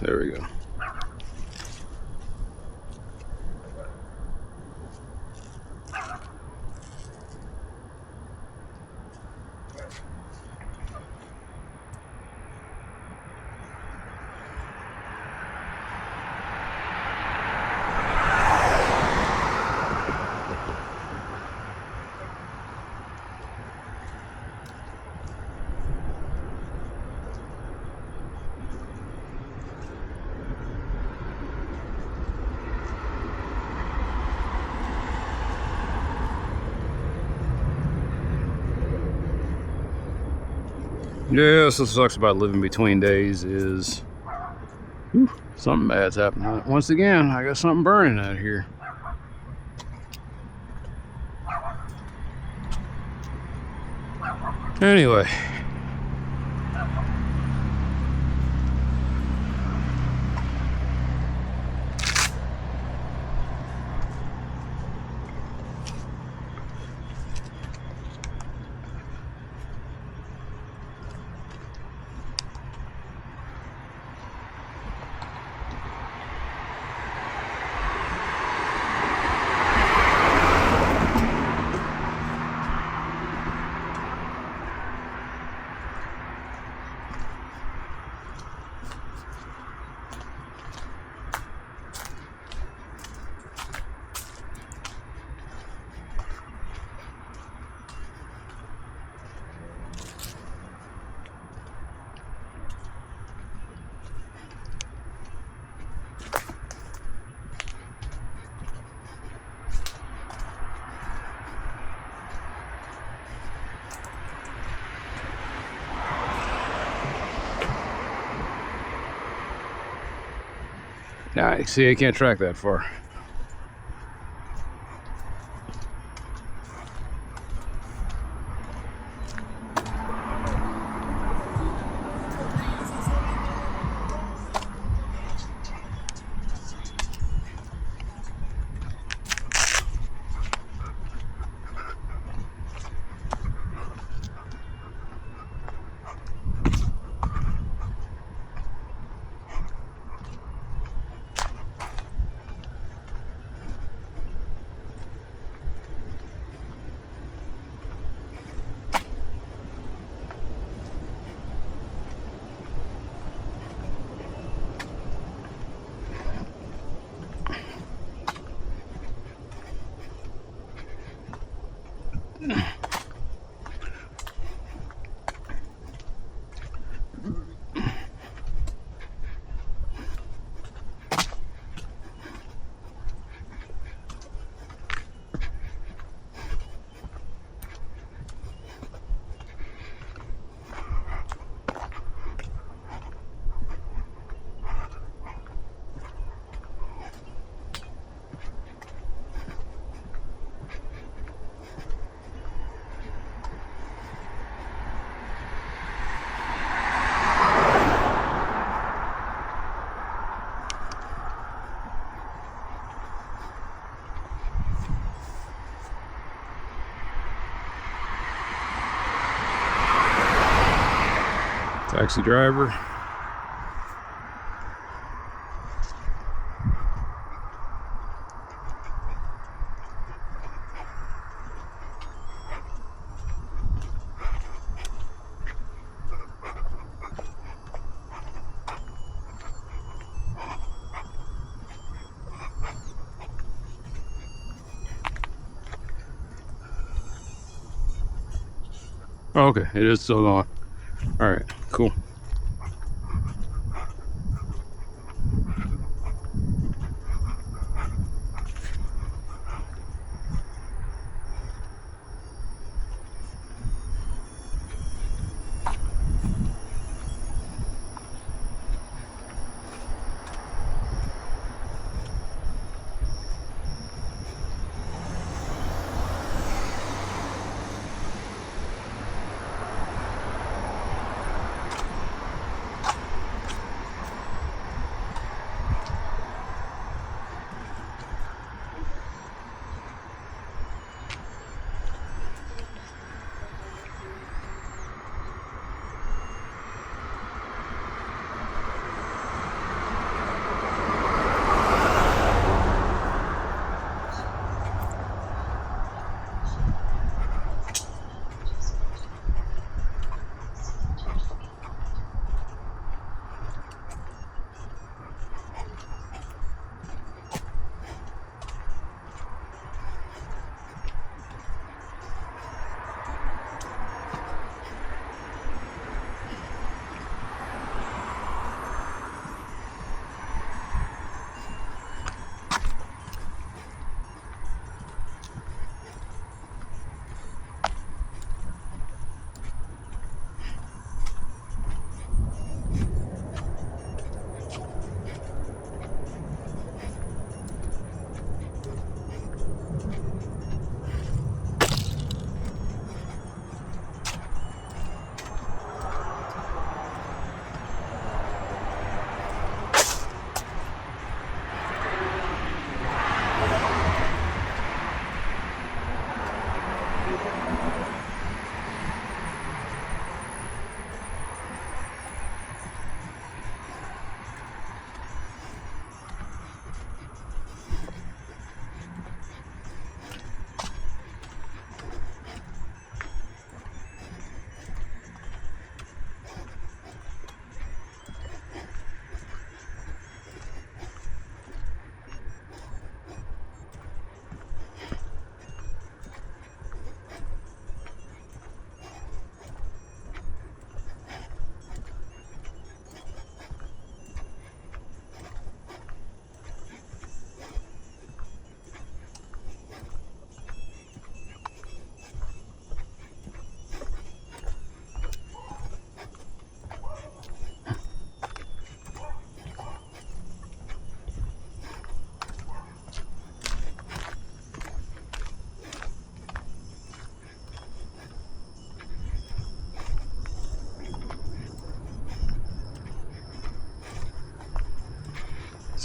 There we go. Yeah, so what sucks about living between days is something bad's happening. Once again, I got something burning out here. Anyway. Now, see, I can't track that far. Taxi driver. Oh, okay, it is still going. All right, cool.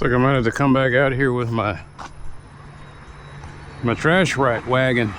Looks like I might have to come back out here with my trash rack wagon.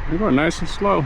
They're going nice and slow.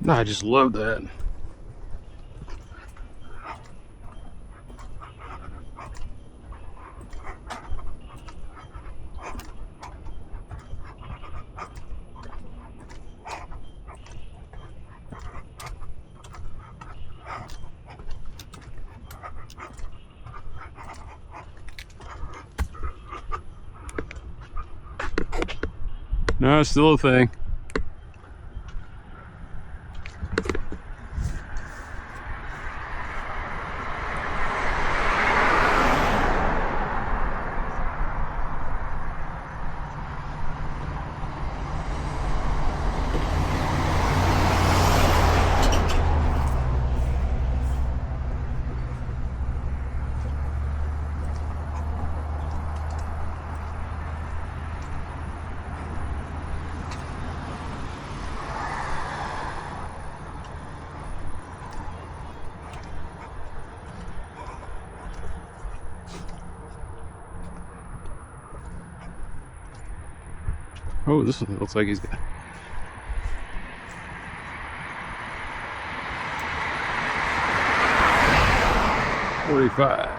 No, I just love that. No, it's still a thing. Oh, this one looks like he's got... $45.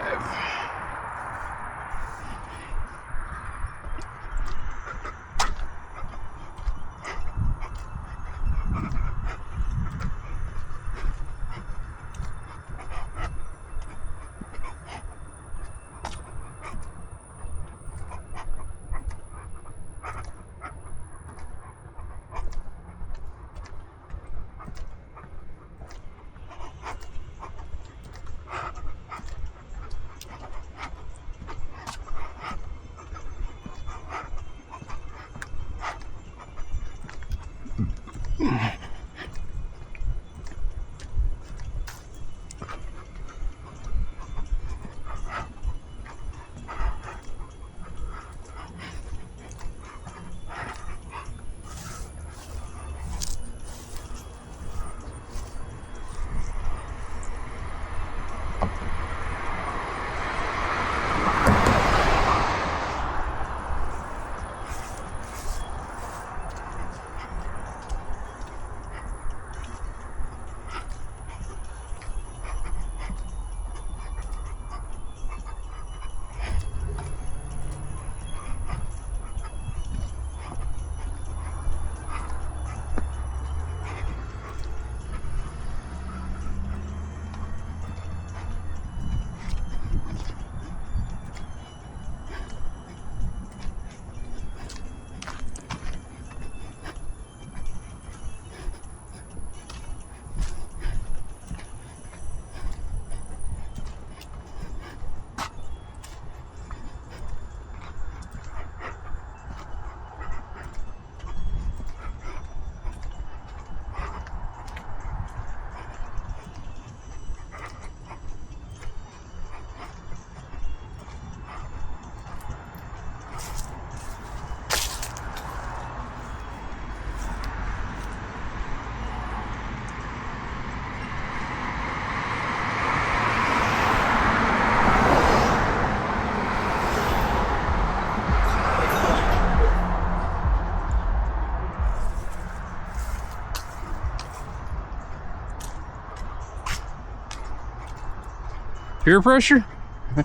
Peer pressure?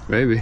Maybe.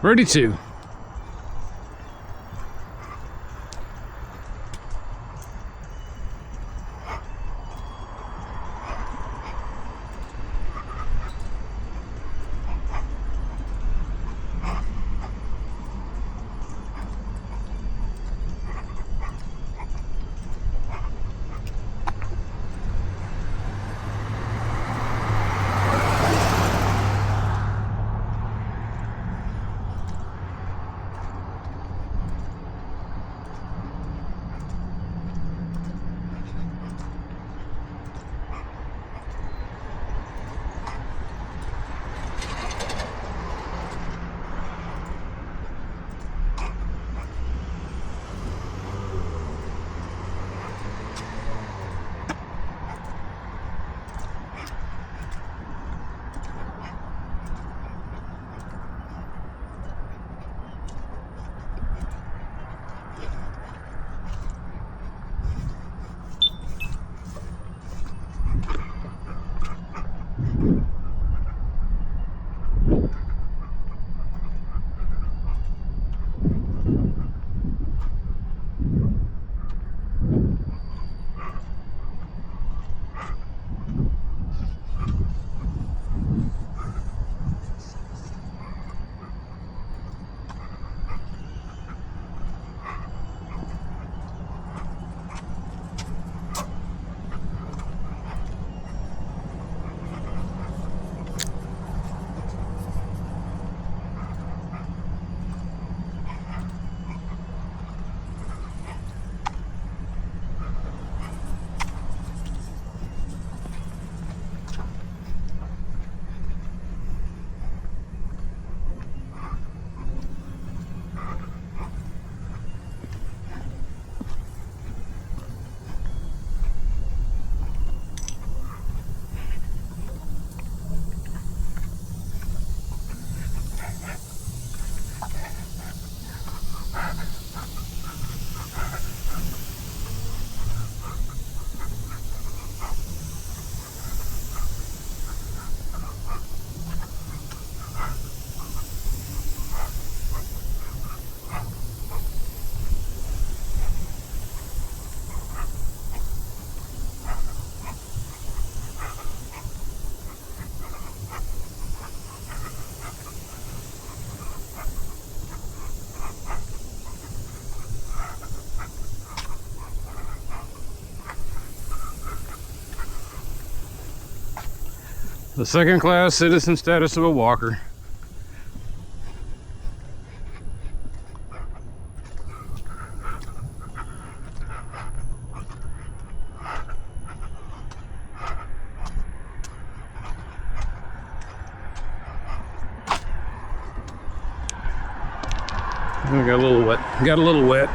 Ready to. The second class citizen status of a walker. I got a little wet. Got a little wet.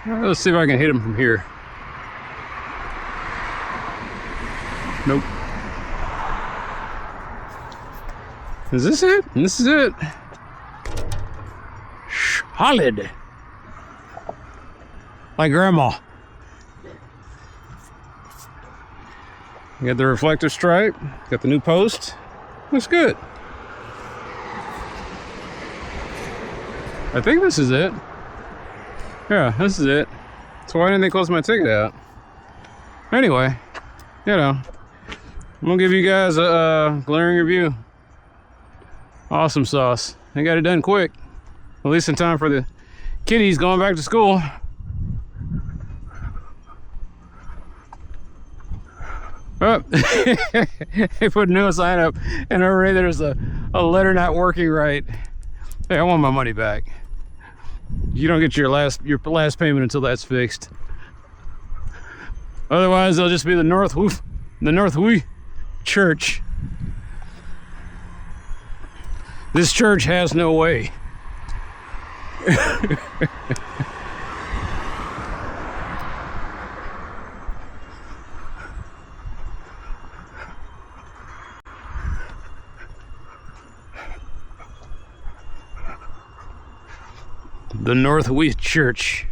Let's see if I can hit him from here. Nope. Is this it? This is it. Solid. Like grandma. You got the reflective stripe. Got the new post. Looks good. I think this is it. Yeah, this is it. So why didn't they close my ticket out? Anyway, you know, I'm gonna give you guys a glaring review. Awesome sauce. They got it done quick. At least in time for the kiddies going back to school. Oh, they put a new sign up and already there's a letter not working right. Hey, I want my money back. You don't get your last payment until that's fixed. Otherwise, they'll just be the North Church. This church has no way. The Northwest Church.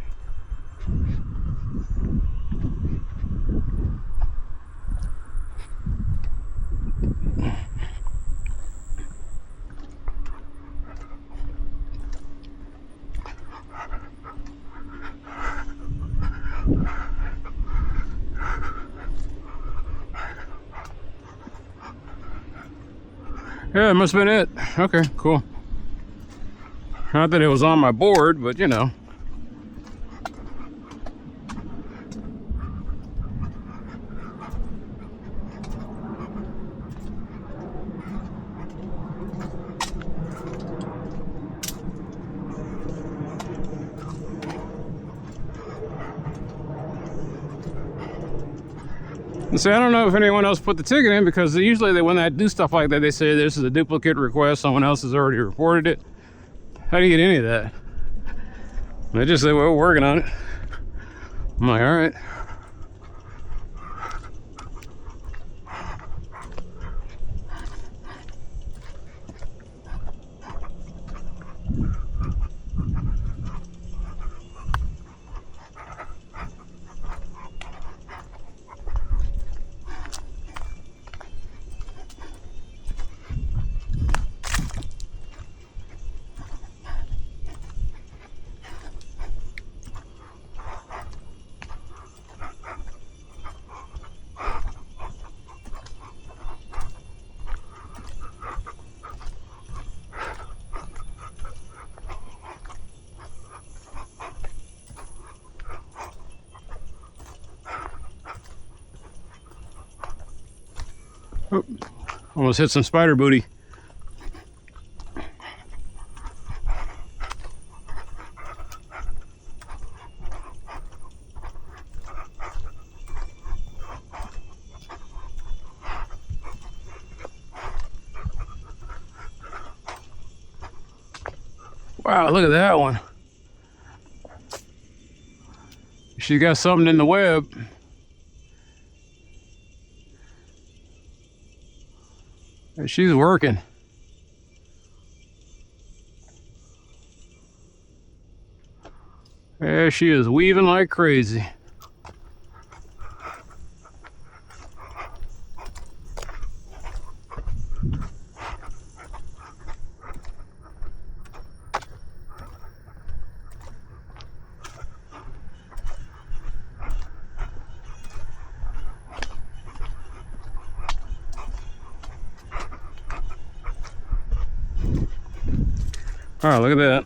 Yeah, it must have been it. Okay, cool. Not that it was on my board, but you know. See, I don't know if anyone else put the ticket in because usually when I do stuff like that, they say this is a duplicate request. Someone else has already reported it. How do you get any of that? They just say, well, we're working on it. I'm like, all right. Oh, almost hit some spider booty. Wow, look at that one. She got something in the web. She's working. Yeah, she is weaving like crazy. All right, look at that.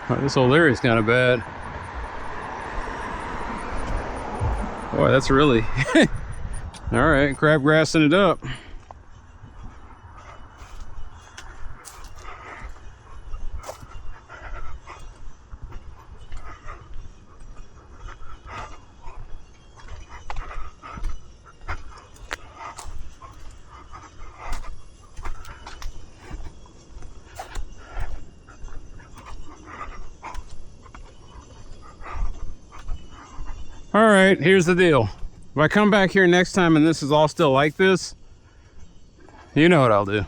Oh, this old area's kind of bad. Boy, that's really... All right, crabgrassing it up. All right, here's the deal. If I come back here next time and this is all still like this, you know what I'll do.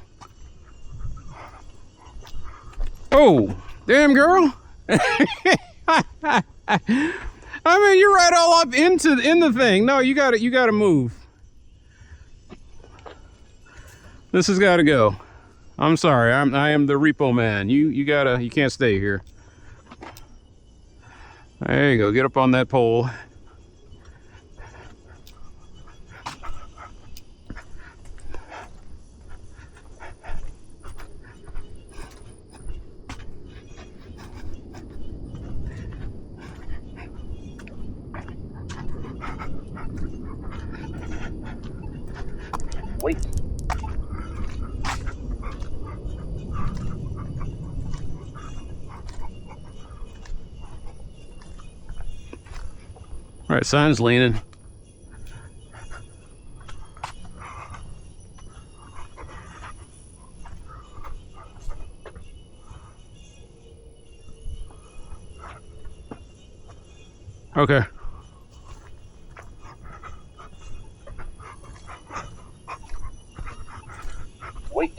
Oh, damn girl. I mean, you're right all up in the thing. No, you gotta move. This has gotta go. I'm sorry, I am the repo man. You can't stay here. There you go, get up on that pole. Wait. All right, sign's leaning. Okay. Wait.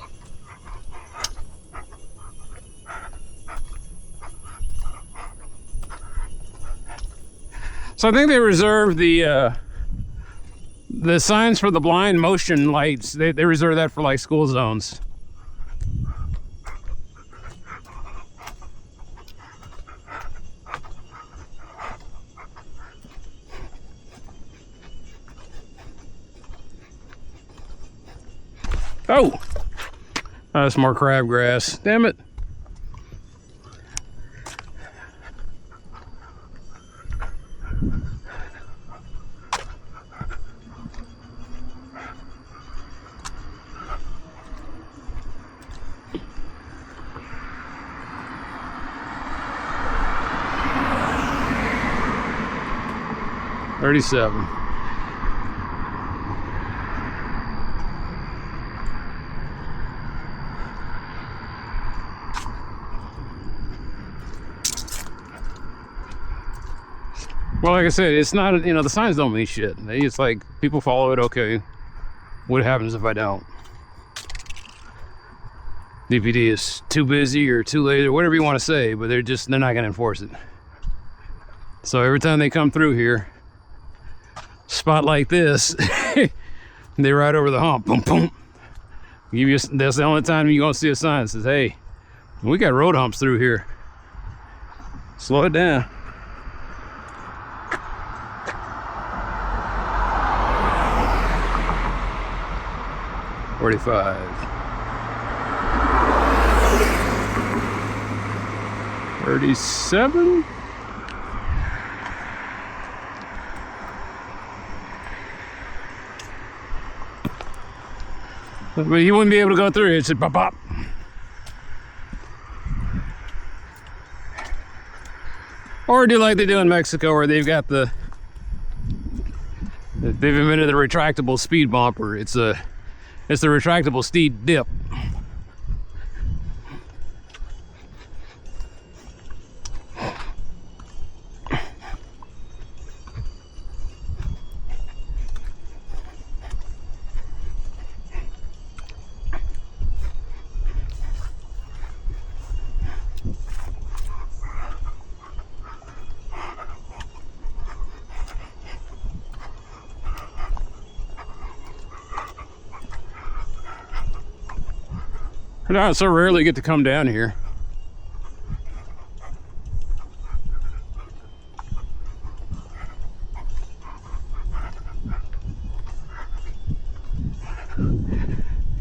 So I think they reserve the signs for the blind motion lights. They reserve that for like school zones. Oh, that's more crabgrass. Damn it. $37. Well, like I said, it's not, you know, the signs don't mean shit. It's like, people follow it, okay. What happens if I don't? DPD is too busy or too late or whatever you want to say, but they're not going to enforce it. So every time they come through here, spot like this, they ride over the hump. Boom, boom. That's the only time you're going to see a sign that says, hey, we got road humps through here. Slow it down. $45. $37. But you wouldn't be able to go through it. It's just pop pop. Or do like they do in Mexico, where they've invented the retractable speed bumper. It's the retractable speed dip. I so rarely get to come down here.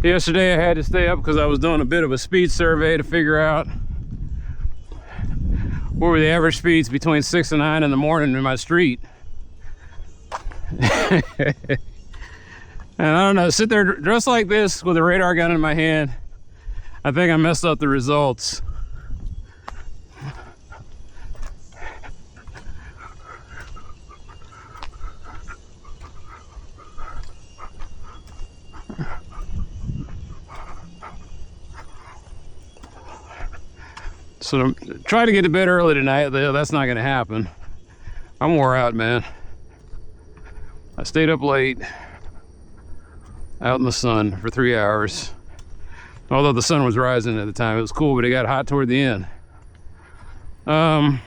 Yesterday I had to stay up because I was doing a bit of a speed survey to figure out what were the average speeds between 6 and 9 in the morning in my street. And I don't know, sit there dressed like this with a radar gun in my hand. I think I messed up the results. So try to get to bed early tonight, though. That's not gonna happen. I'm wore out, man. I stayed up late out in the sun for 3 hours. Although the sun was rising at the time, it was cool, but it got hot toward the end. And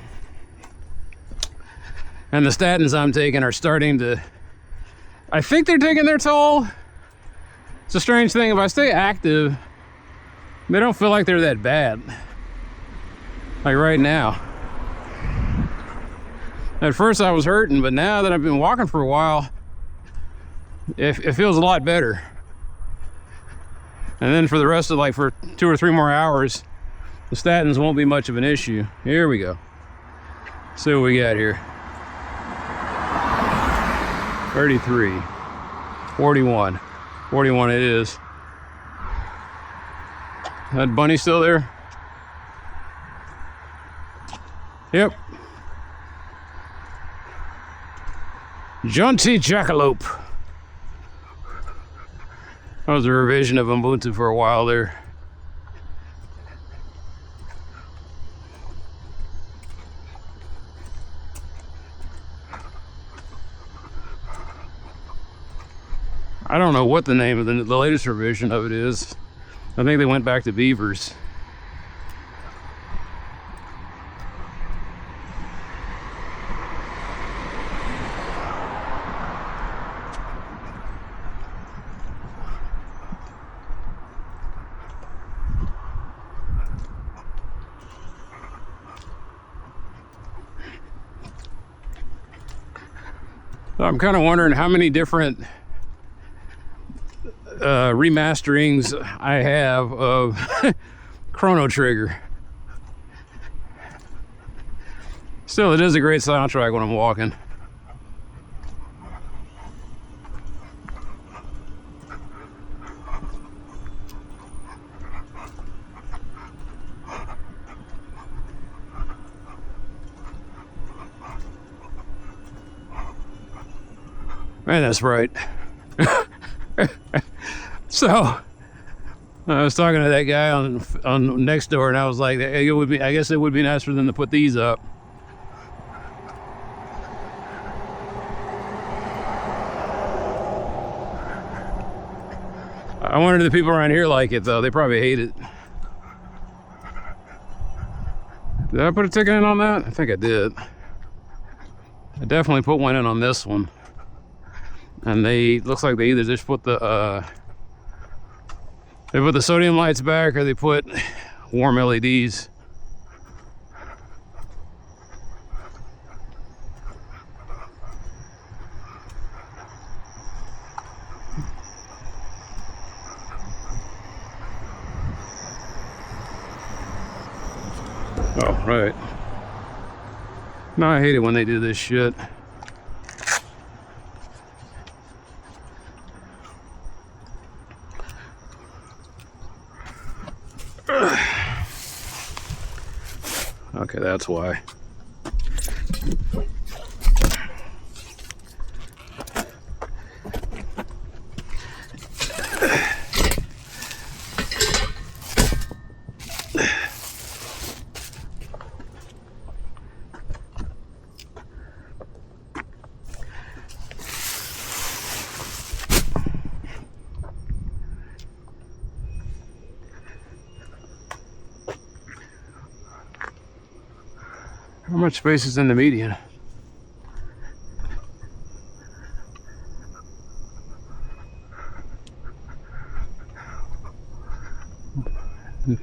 the statins I'm taking are starting to, I think they're taking their toll. It's a strange thing. If I stay active, they don't feel like they're that bad. Like right now. At first I was hurting, but now that I've been walking for a while, it feels a lot better. And then for the rest of, like, for 2 or 3 more hours, the statins won't be much of an issue. Here we go. See what we got here. 33, 41, 41 it is. That bunny still there? Yep. Jaunty Jackalope. That was a revision of Ubuntu for a while there. I don't know what the name of the latest revision of it is. I think they went back to beavers. So I'm kind of wondering how many different remasterings I have of Chrono Trigger. Still, it is a great soundtrack when I'm walking. Man, that's bright. So I was talking to that guy on next door, and I was like, hey, it would be, I guess it would be nice for them to put these up. I wonder if the people around here like it, though. They probably hate it. Did I put a ticket in on that? I think I did. I definitely put one in on this one. And they, looks like they either just put the sodium lights back, or they put warm LEDs. Oh, right. No, I hate it when they do this shit. Okay, that's why. How much space is in the median?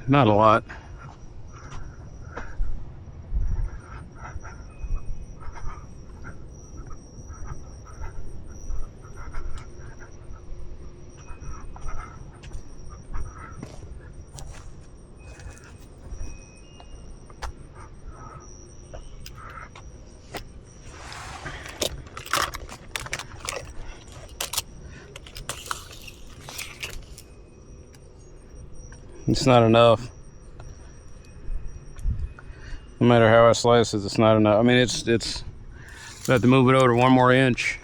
Not a lot. It's not enough. No matter how I slice it, it's not enough. I mean, it's I have to move it over 1 more inch.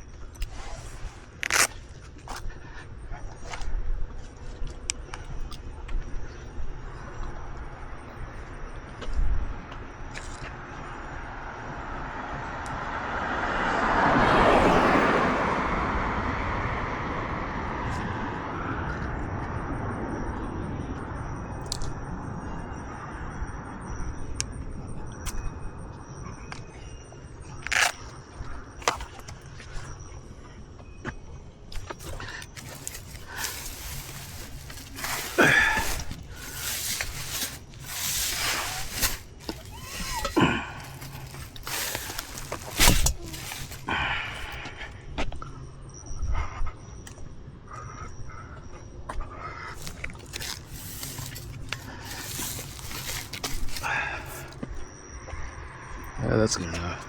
that's good enough.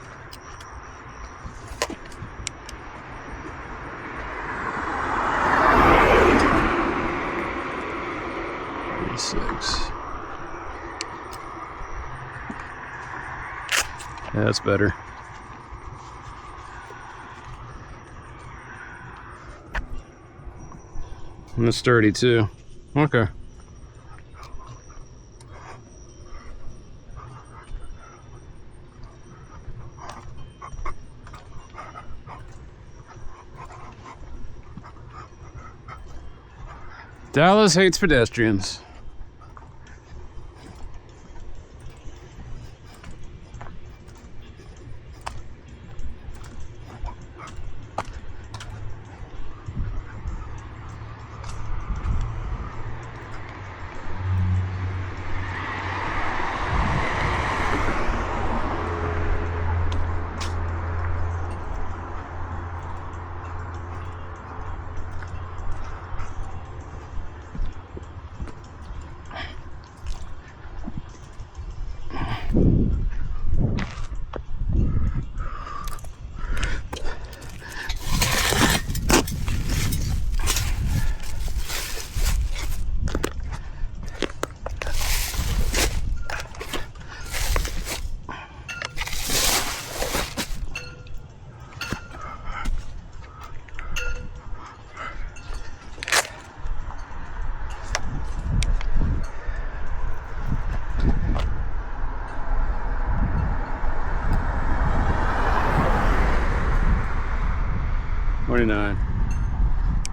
Six. Yeah, that's better. And it's sturdy too. Okay. Dallas hates pedestrians.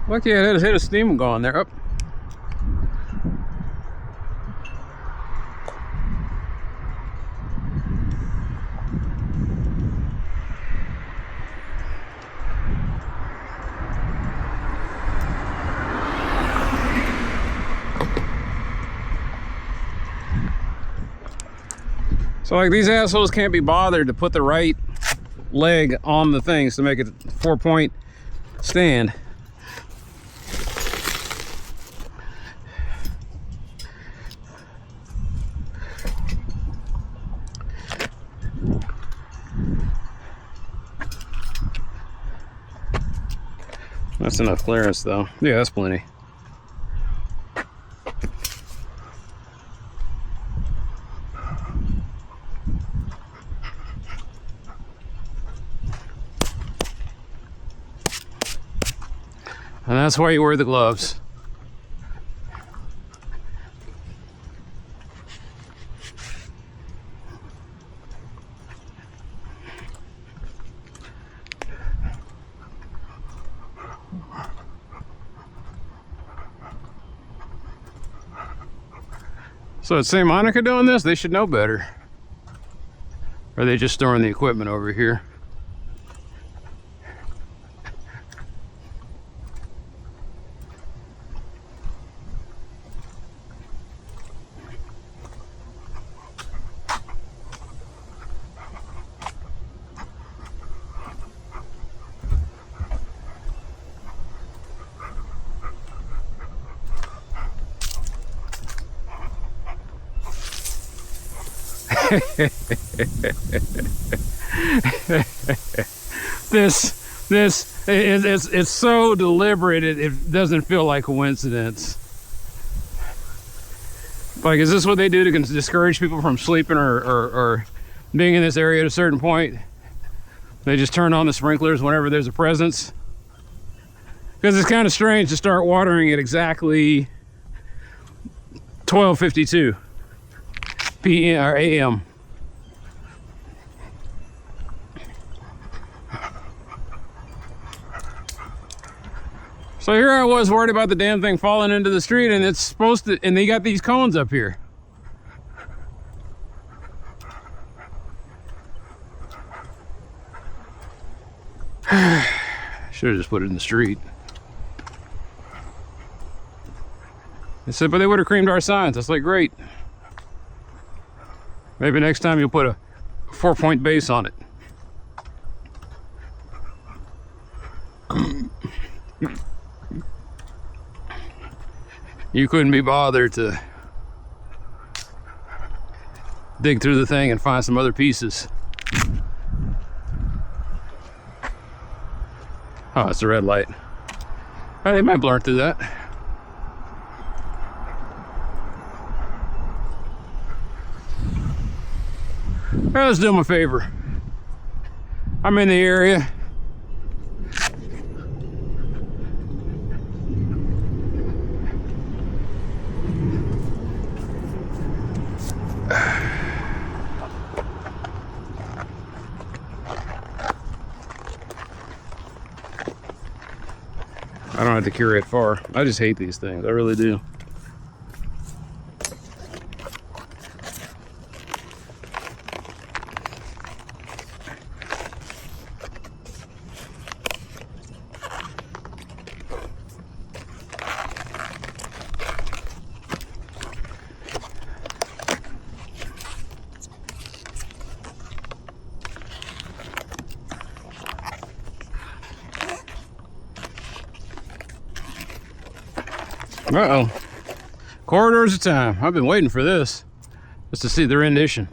Look, yeah, it hit a steam going there. Up. So like these assholes can't be bothered to put the right leg on the things to make it a 4-point stand. That's enough clearance though. Yeah, that's plenty. And that's why you wear the gloves. So is St. Monica doing this? They should know better. Or are they just storing the equipment over here? It's so deliberate it doesn't feel like coincidence. Like, is this what they do to discourage people from sleeping or being in this area at a certain point? They just turn on the sprinklers whenever there's a presence? Because it's kind of strange to start watering at exactly 12:52 p.m. or a.m. So here I was worried about the damn thing falling into the street, and it's supposed to, and they got these cones up here. Should have just put it in the street. They said, but they would have creamed our signs. That's like, great. Maybe next time you'll put a 4-point base on it. You couldn't be bothered to dig through the thing and find some other pieces. Oh, it's a red light. Oh, they might blur through that. Well, let's do them a favor. I'm in the area. I don't have to carry it far. I just hate these things. I really do. Uh-oh. Corridors of time. I've been waiting for this. Just to see the rendition.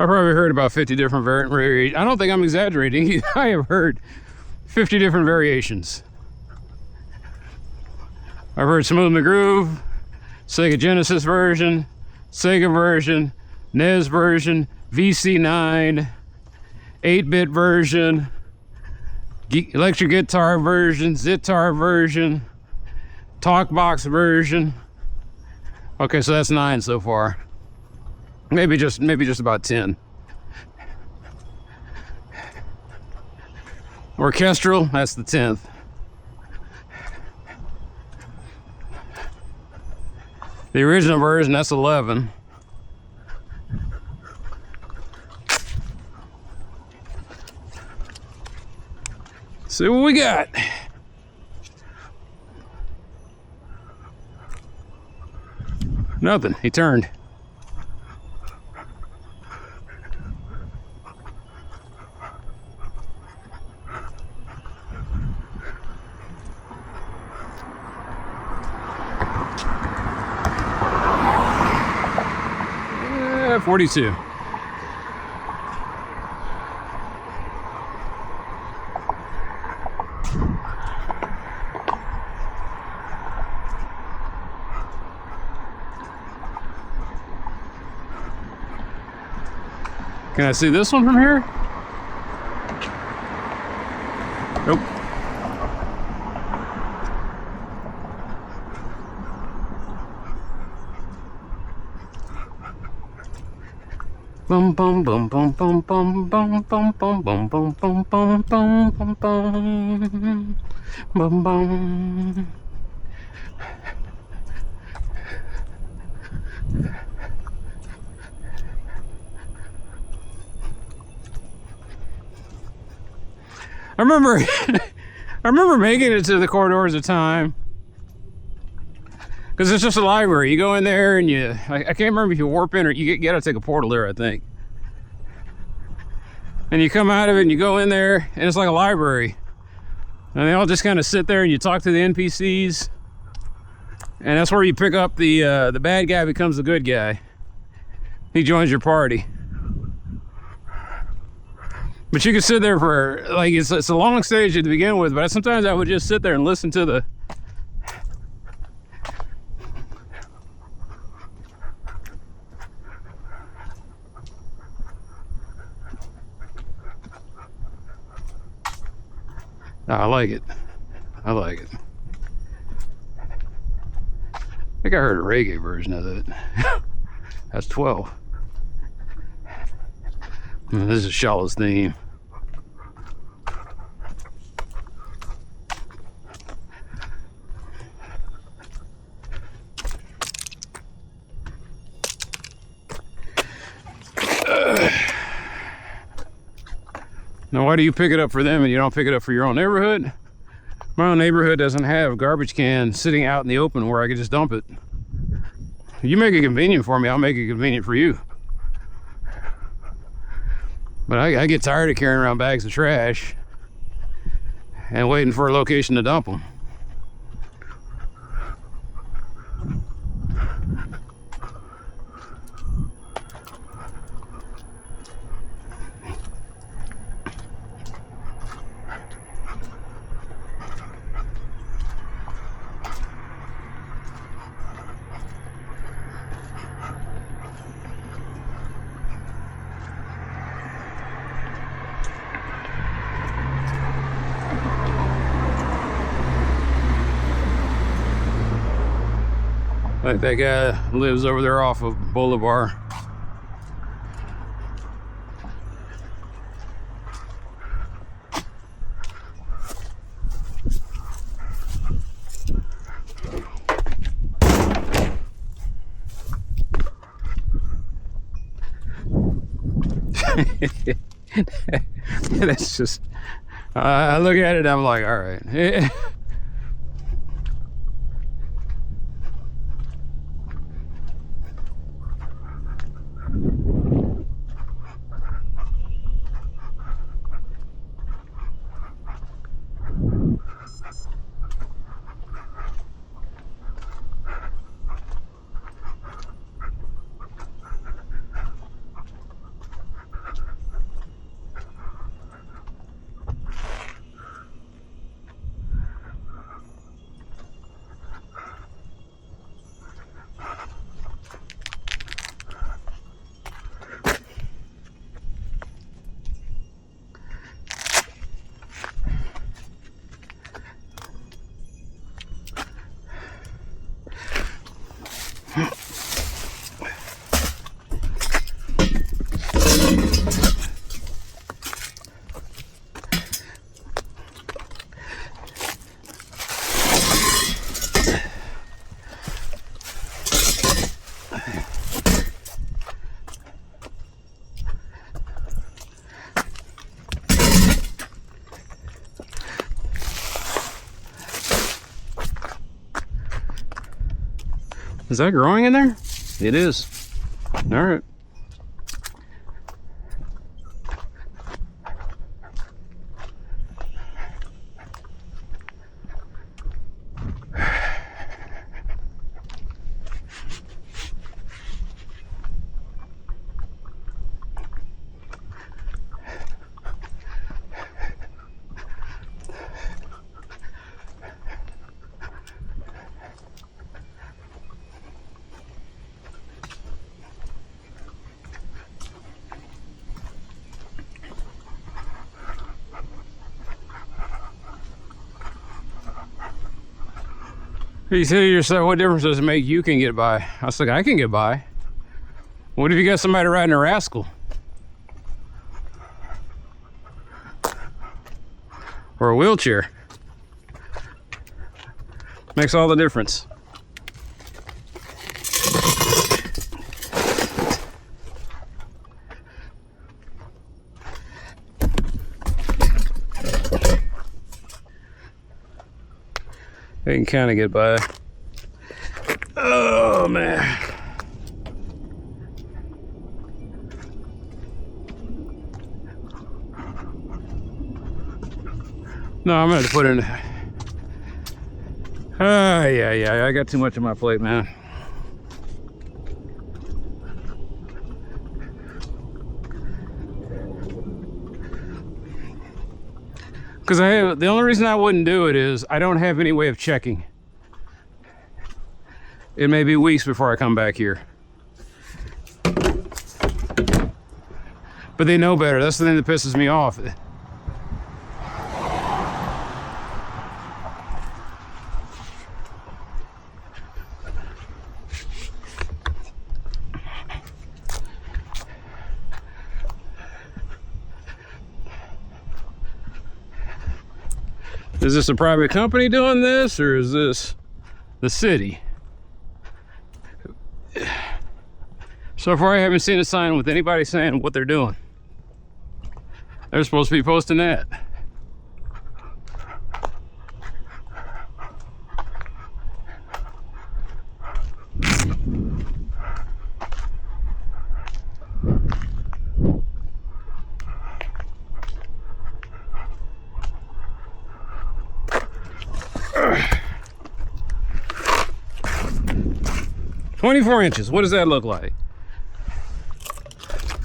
I probably heard about 50 different variations. I don't think I'm exaggerating. I have heard 50 different variations. I've heard Smooth McGroove, Sega Genesis version, Sega version, NES version, VC9, 8-bit version, electric guitar version, Zitar version, Talkbox version. Okay, so that's 9 so far. Maybe just about 10. Orchestral, that's the 10th. The original version, that's 11. See what we got. Nothing. He turned. Yeah, 42. Can I see this one from here? Nope. Bum bum bum bum bum bum bum bum bum bum bum bum bum bum bum bum bum. I remember making it to the corridors of time, because it's just a library. You go in there and I can't remember if you warp in or you gotta take a portal there, I think. And you come out of it and you go in there and it's like a library. And they all just kind of sit there and you talk to the NPCs. And that's where you pick up the bad guy becomes the good guy. He joins your party. But you can sit there for, like, it's a long stage to begin with, but sometimes I would just sit there and listen to the... Oh, I like it. I like it. I think I heard a reggae version of it. That's 12. This is Shaw's theme. Now, why do you pick it up for them and you don't pick it up for your own neighborhood? My own neighborhood doesn't have a garbage can sitting out in the open where I could just dump it. You make it convenient for me, I'll make it convenient for you. But I get tired of carrying around bags of trash and waiting for a location to dump them. Like that guy lives over there off of Boulevard. That's just, I look at it, I'm like, all right. Is that growing in there? It is. All right. You say to yourself, what difference does it make you can get by? I was like, I can get by. What if you got somebody riding a rascal? Or a wheelchair? Makes all the difference. They can kind of get by. Oh man. No, I'm gonna have to put in. Yeah. I got too much on my plate, man. Because the only reason I wouldn't do it is I don't have any way of checking. It may be weeks before I come back here. But they know better. That's the thing that pisses me off. Is this a private company doing this, or is this the city? So far, I haven't seen a sign with anybody saying what they're doing. They're supposed to be posting that. "24 inches, what does that look like?"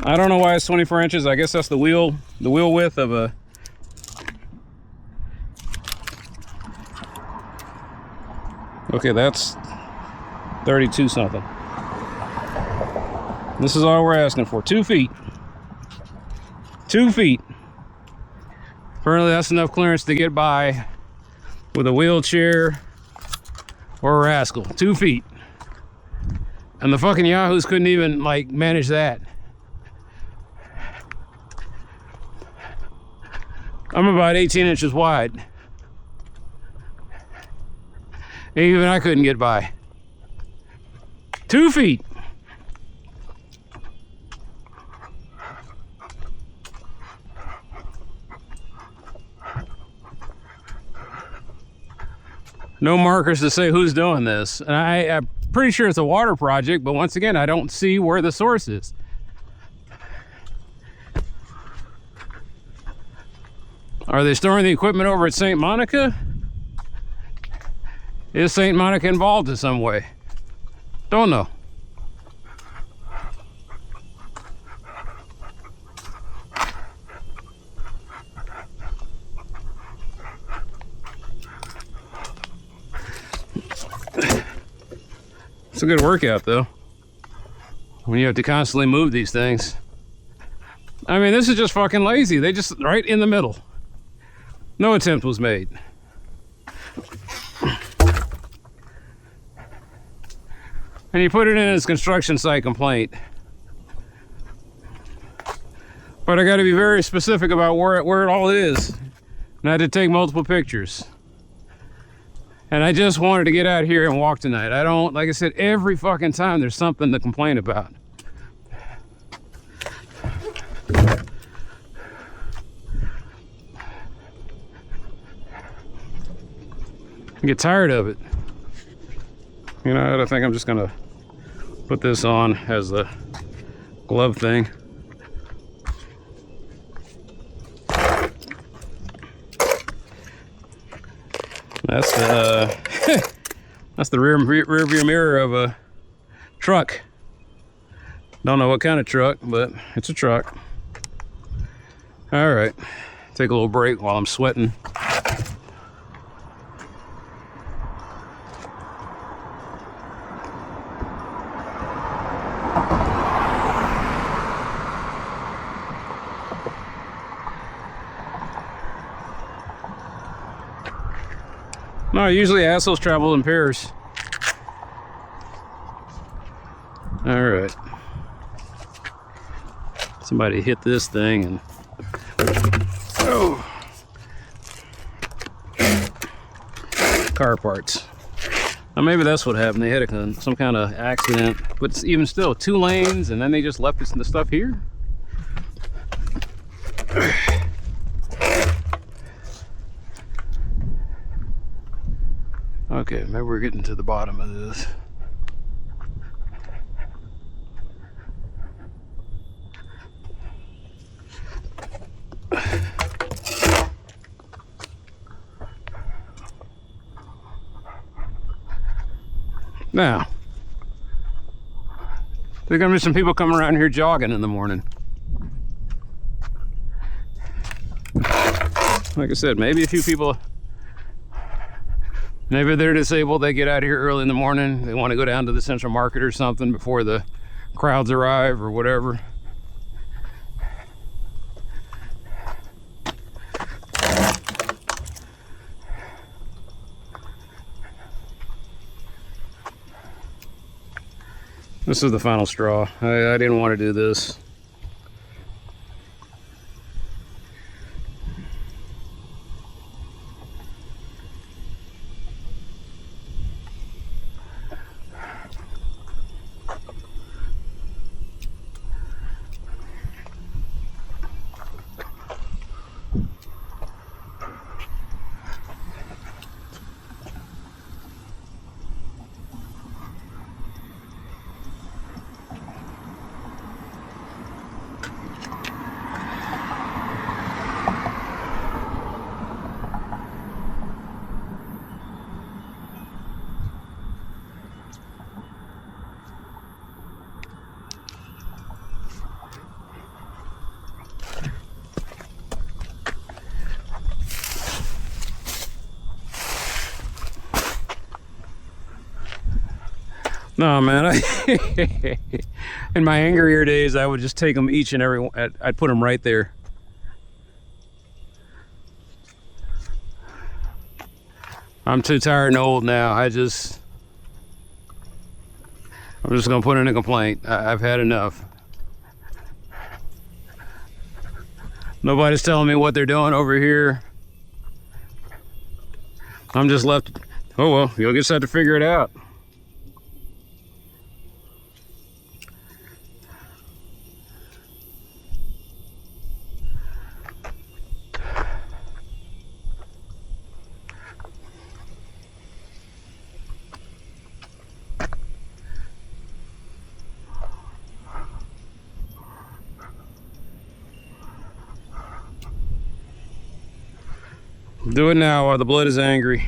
I don't know why it's 24 inches. I guess that's the wheel width of a... Okay, that's 32 something. This is all we're asking for, 2 feet. 2 feet. Apparently that's enough clearance to get by with a wheelchair or a rascal. 2 feet. And the fucking Yahoos couldn't even like manage that. I'm about 18 inches wide. Even I couldn't get by. 2 feet. No markers to say who's doing this. And I'm pretty sure it's a water project, but once again, I don't see where the source is. Are they storing the equipment over at St. Monica? Is St. Monica involved in some way? Don't know. It's a good workout though, when you have to constantly move these things. I mean, this is just fucking lazy. They just right in the middle. No attempt was made. And you put it in as construction site complaint. But I got to be very specific about where it all is. And I had to take multiple pictures. And I just wanted to get out here and walk tonight. I don't, like I said, every fucking time there's something to complain about. I get tired of it. You know, I think I'm just gonna put this on as the glove thing. That's the that's the rear view mirror of a truck. Don't know what kind of truck, but it's a truck. All right, take a little break while I'm sweating. No, usually assholes travel in pairs. All right. Somebody hit this thing and... Oh! Car parts. Now maybe that's what happened. They had some kind of accident. But it's even still, 2 lanes and then they just left the stuff here? Okay, maybe we're getting to the bottom of this. Now, there's gonna be some people coming around here jogging in the morning. Like I said, maybe a few people. Maybe they're disabled, they get out here early in the morning, they want to go down to the Central Market or something before the crowds arrive or whatever. This is the final straw. I didn't want to do this. No, man, in my angrier days, I would just take them each and every one. I'd put them right there. I'm too tired and old now. I'm just gonna put in a complaint. I've had enough. Nobody's telling me what they're doing over here. I'm just left. Oh well, you'll just have to figure it out. Do it now while the blood is angry.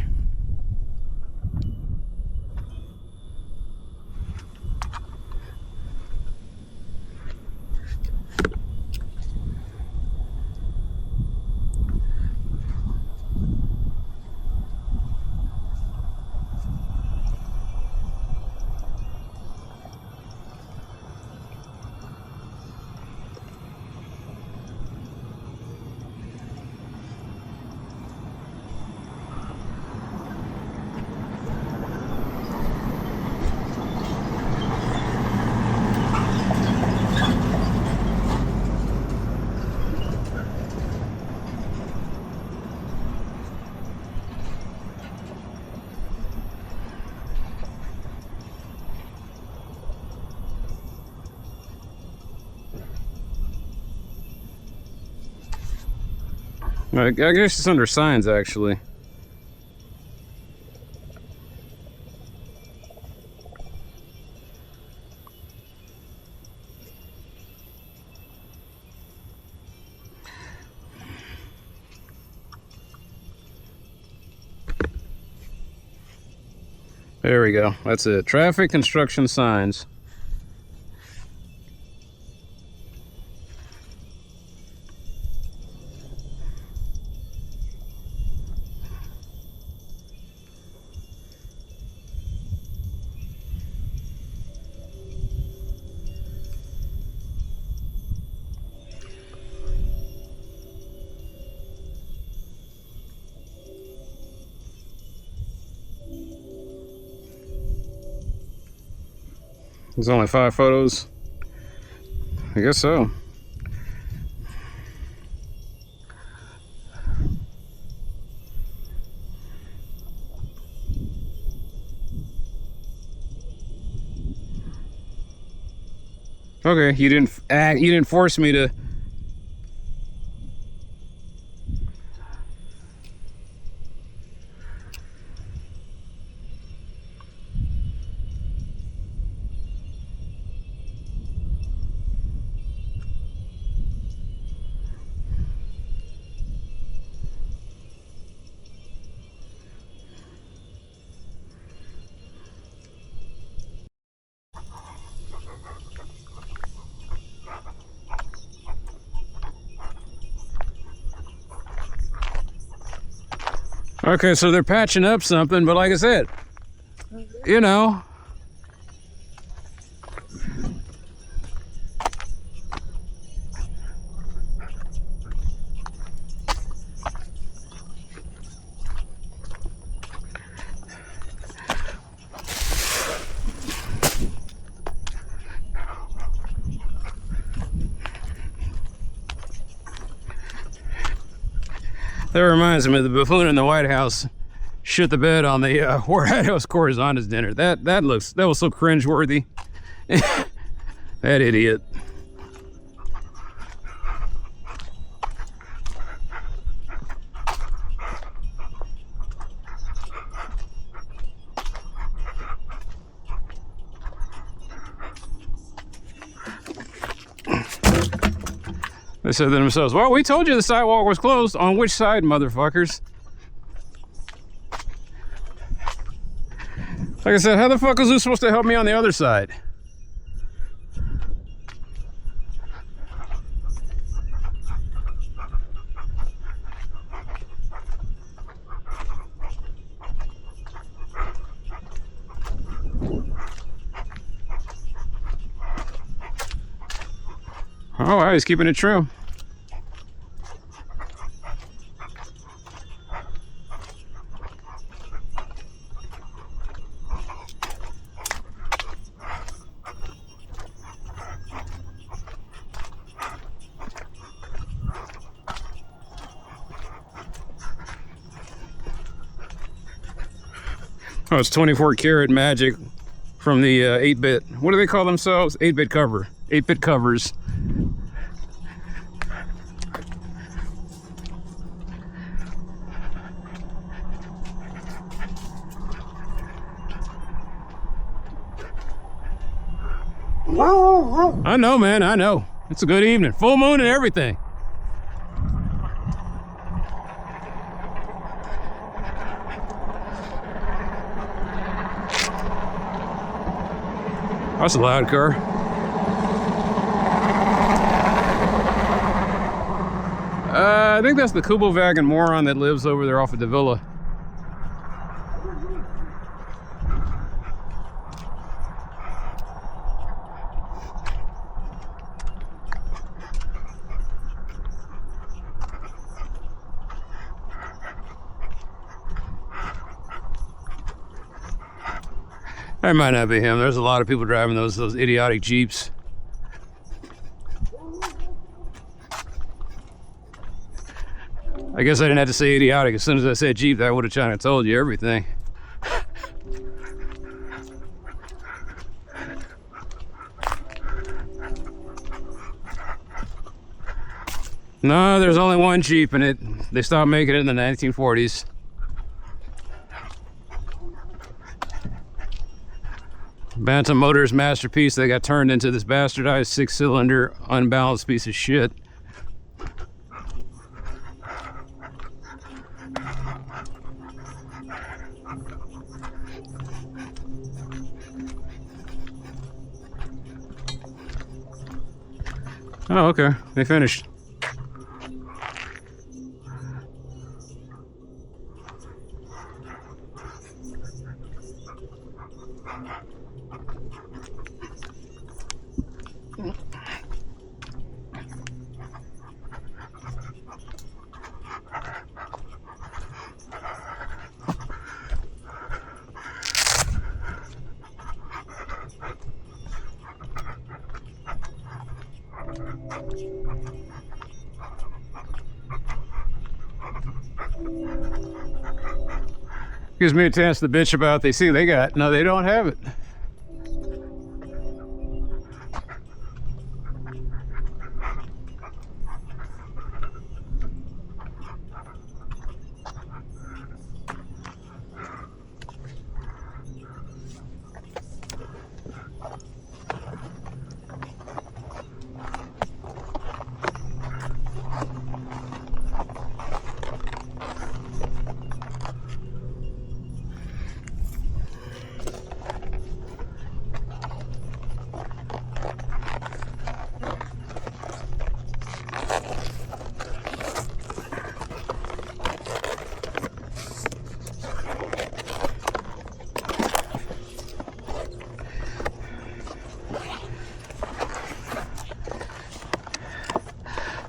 I guess it's under signs, actually. There we go. That's it. Traffic construction signs. There's only 5 photos. I guess so. Okay, you didn't force me to. Okay, so they're patching up something, but like I said, you know. That reminds me of the buffoon in the White House shit the bed on the White House Corazon's dinner. That was so cringeworthy. That idiot. They said to themselves, well, we told you the sidewalk was closed. On which side, motherfuckers? Like I said, how the fuck is who supposed to help me on the other side? Oh, wow, he's keeping it trim. Oh, it's 24 karat magic from the 8-bit. What do they call themselves? 8-bit cover. 8-bit covers. I know, man, I know. It's a good evening. Full moon and everything. That's a loud car. I think that's the Kubowagen moron that lives over there off of Davila. That might not be him. There's a lot of people driving those idiotic Jeeps. I guess I didn't have to say idiotic. As soon as I said Jeep, I would have kind of told you everything. No, there's only one Jeep in it. They stopped making it in the 1940s. Bantam Motors masterpiece. They got turned into this bastardized 6-cylinder unbalanced piece of shit. Oh, okay. They finished. Gives me a chance to bitch about they see they got. No, they don't have it.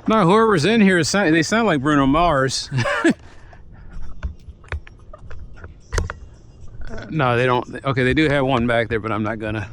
No, whoever's in here, they sound like Bruno Mars. No, they don't. Okay, they do have one back there, but I'm not gonna.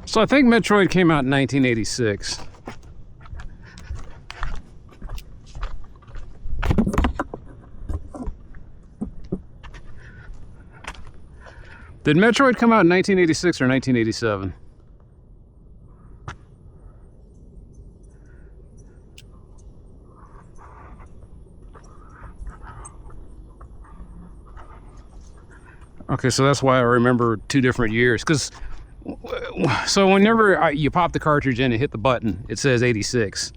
So I think Metroid came out in 1986. Did Metroid come out in 1986 or 1987? Okay, so that's why I remember two different years. So whenever you pop the cartridge in and hit the button, it says 86.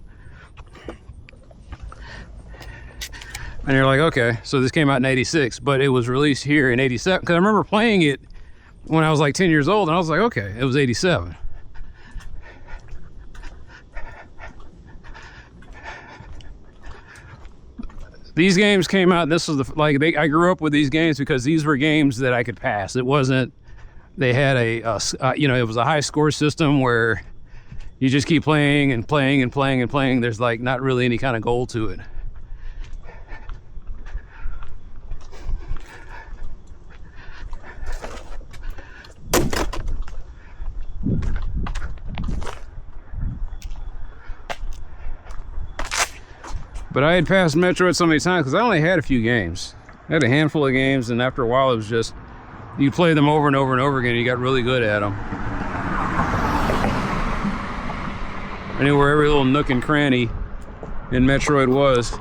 And you're like, okay, so this came out in 86, but it was released here in 87. Because I remember playing it when I was like 10 years old, and I was like, okay, it was 87. These games came out, and this was I grew up with these games because these were games that I could pass. It wasn't, they had it was a high score system where you just keep playing and playing and playing and playing. There's like not really any kind of goal to it. But I had passed Metroid so many times because I only had a few games. I had a handful of games, and after a while it was just, you play them over and over and over again, and you got really good at them. I knew where every little nook and cranny in Metroid was.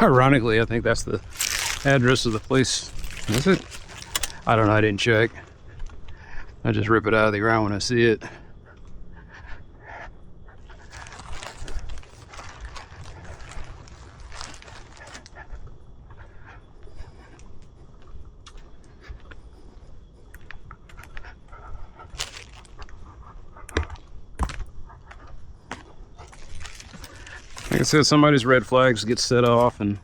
Ironically, I think that's the address of the place. Is it? I don't know, I didn't check. I just rip it out of the ground when I see it. Like I said, somebody's red flags get set off, and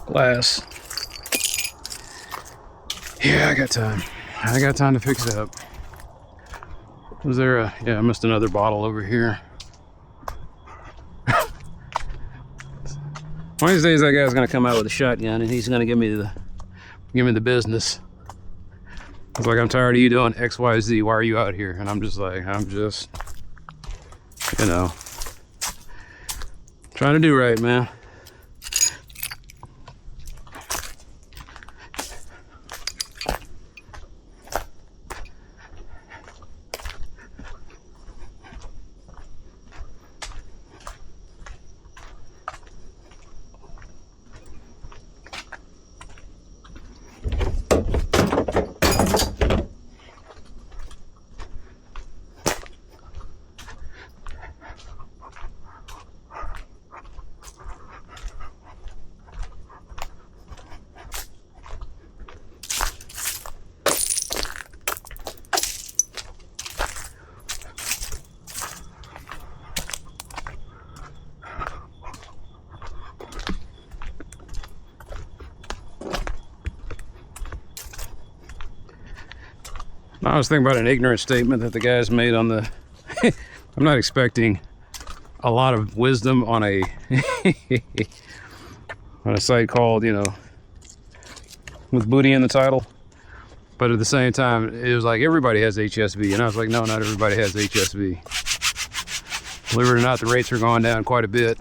glass. Yeah, I got time. I got time to fix it up. Was there a, yeah, I missed another bottle over here. One of these days that guy's gonna come out with a shotgun and he's gonna give me the business. It's like, I'm tired of you doing X, Y, Z. Why are you out here? And I'm just like, I'm just, you know, trying to do right, man. I was thinking about an ignorant statement that the guys made on the I'm not expecting a lot of wisdom on a on a site called, you know, with booty in the title, but at the same time it was like everybody has HSV, and I was like, no, not everybody has HSV. Believe it or not, the rates are going down quite a bit.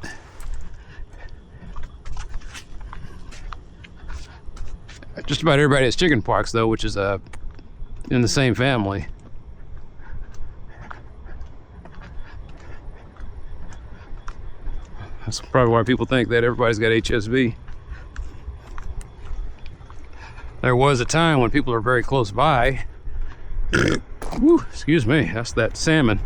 Just about everybody has chickenpox though, which is in the same family. That's probably why people think that everybody's got HSV. There was a time when people are very close by. Woo, excuse me, that's that salmon.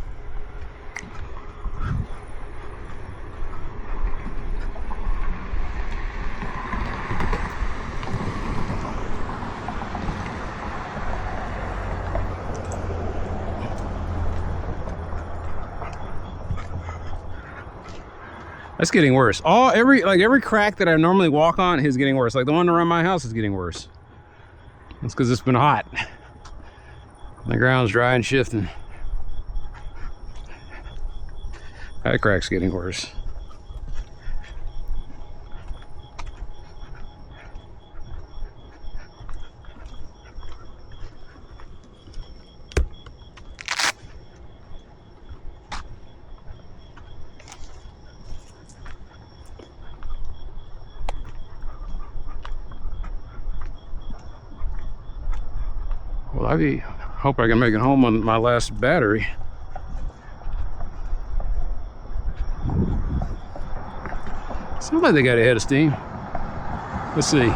That's getting worse. Every crack that I normally walk on is getting worse. Like the one around my house is getting worse. That's because it's been hot. The ground's dry and shifting. That crack's getting worse. Well, hope I can make it home on my last battery. Sounds like they got a head of steam. Let's see.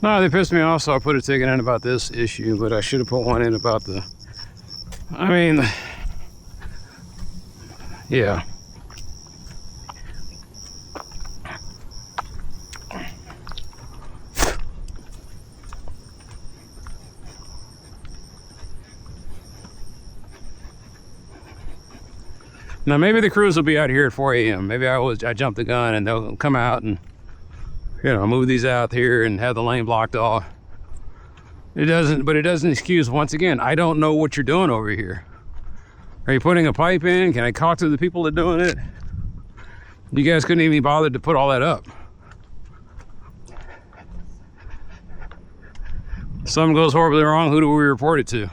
No, they pissed me off, so I put a ticket in about this issue, but I should have put one in about the... I mean... Yeah. Now maybe the crews will be out here at 4 a.m. Maybe I jumped the gun and they'll come out and, you know, move these out here and have the lane blocked off. It doesn't excuse, once again, I don't know what you're doing over here. Are you putting a pipe in? Can I talk to the people that are doing it? You guys couldn't even bother to put all that up. If something goes horribly wrong, who do we report it to?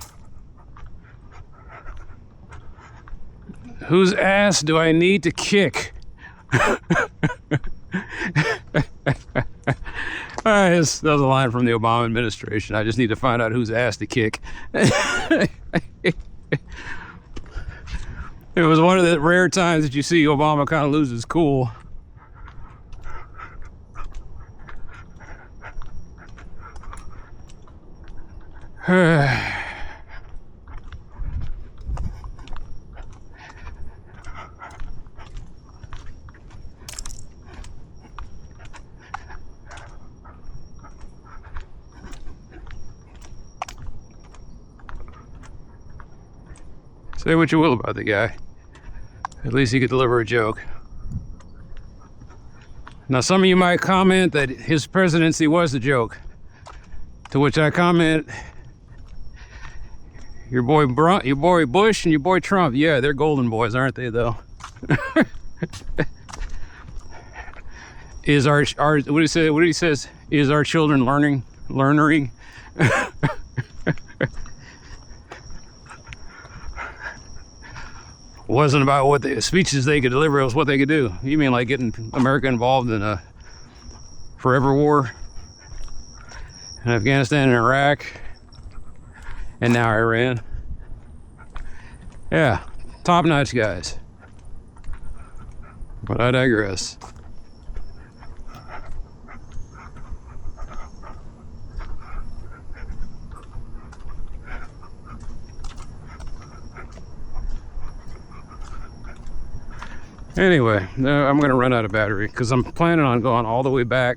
Whose ass do I need to kick? That was a line from the Obama administration. I just need to find out whose ass to kick. It was one of the rare times that you see Obama kind of lose his cool. Say what you will about the guy. At least he could deliver a joke. Now, some of you might comment that his presidency was a joke. To which I comment, your boy Bush and your boy Trump, yeah, they're golden boys, aren't they, though? Is our what do he says? Is our children learning? Wasn't about what the speeches they could deliver, it was what they could do. You mean like getting America involved in a forever war in Afghanistan and Iraq and now Iran? Yeah, top-notch guys. But I digress. Anyway, I'm going to run out of battery because I'm planning on going all the way back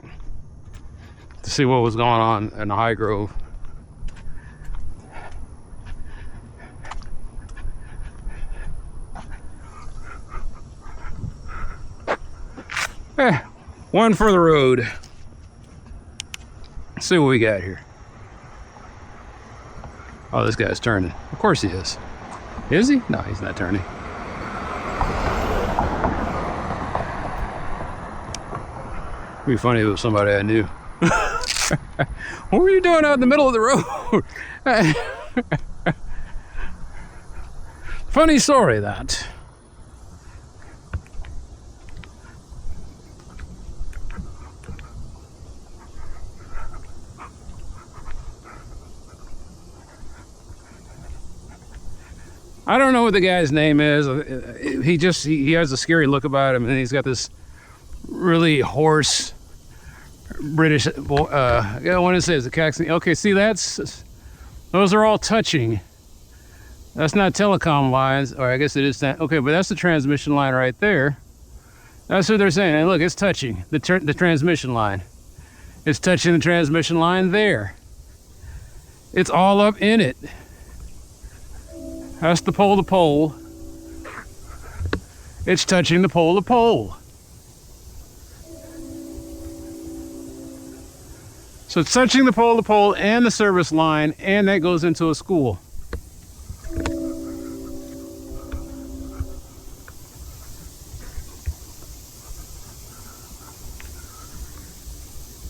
to see what was going on in the High Grove. One for the road. Let's see what we got here. Oh, this guy's turning. Of course he is. Is he? No, he's not turning. It'd be funny if it was somebody I knew. What were you doing out in the middle of the road? Funny story, that. I don't know what the guy's name is. He has a scary look about him, and he's got this really hoarse British. I want to say it's a Caxton. Okay, see, those are all touching. That's not telecom lines, or I guess it is that. Okay, but that's the transmission line right there. That's what they're saying. And look, it's touching the transmission line. It's touching the transmission line there. It's all up in it. That's the pole to pole. It's touching the pole to pole. So it's touching the pole to pole and the service line, and that goes into a school.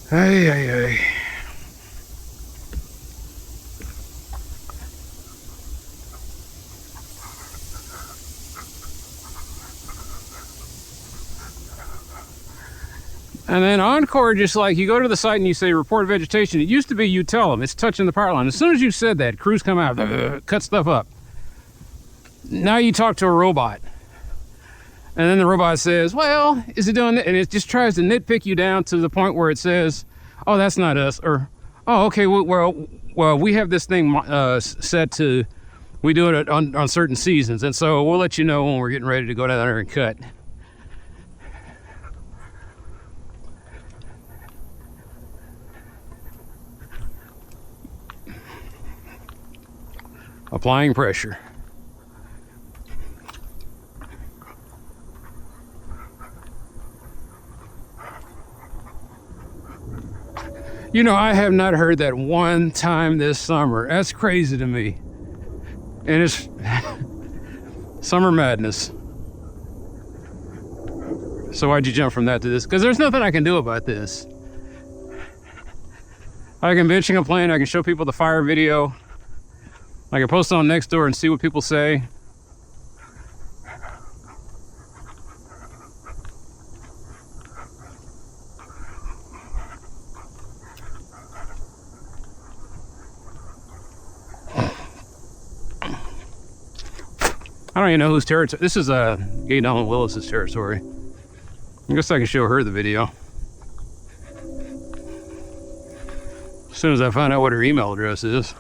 Hey, hey, hey. And then Encore, just like you go to the site and you say report vegetation, it used to be you tell them it's touching the power line. As soon as you said that, crews come out, cut stuff up. Now you talk to a robot. And then the robot says, well, is it doing that? And it just tries to nitpick you down to the point where it says, oh, that's not us. Or, oh, okay, well, we have this thing set to, we do it on certain seasons. And so we'll let you know when we're getting ready to go down there and cut. Applying pressure. You know, I have not heard that one time this summer. That's crazy to me. And it's summer madness. So why'd you jump from that to this? Because there's nothing I can do about this. I can bitch and complain. I can show people the fire video. I can post it on Nextdoor and see what people say. I don't even know whose territory. This is Gay Donald Willis's territory. I guess I can show her the video. As soon as I find out what her email address is.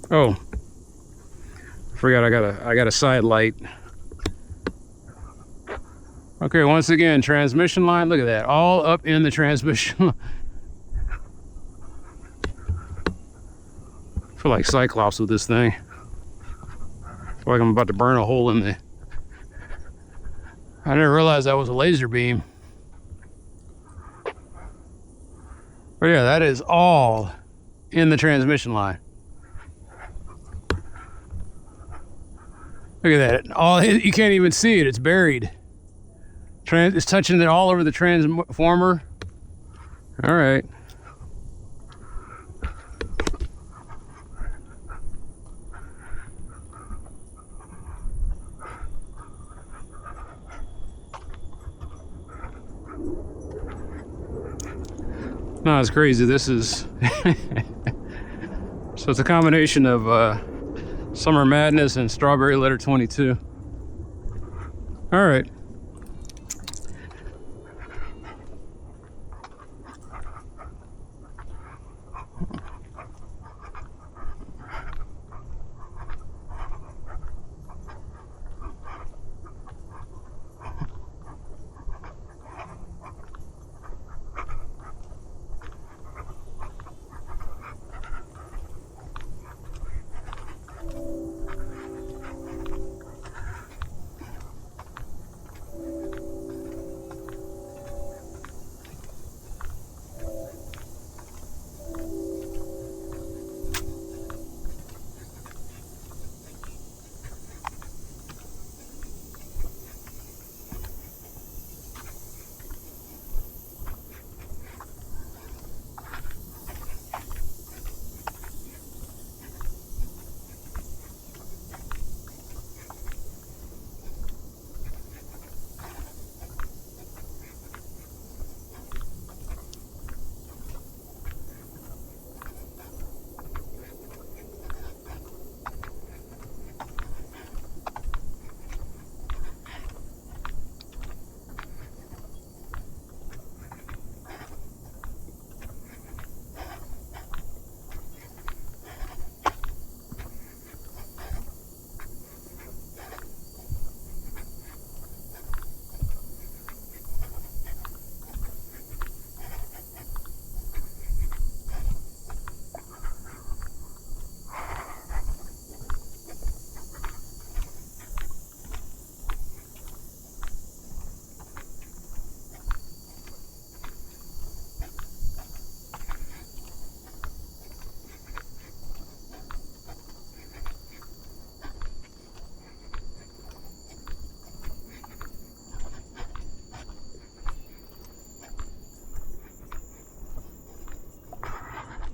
Oh, forgot I got a side light. Okay, once again, transmission line. Look at that, all up in the transmission line. I feel like Cyclops with this thing. I feel like I'm about to burn a hole in the. I didn't realize that was a laser beam. But yeah, that is all in the transmission line. Look at that. All you can't even see it. It's buried. It's touching it all over the transformer. All right. No, it's crazy. This is so it's a combination of Summer Madness and Strawberry Letter 22. All right.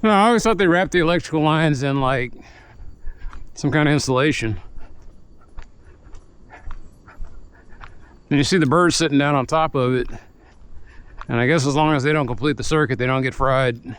No, I always thought they wrapped the electrical lines in like some kind of insulation. And you see the birds sitting down on top of it. And I guess as long as they don't complete the circuit, they don't get fried.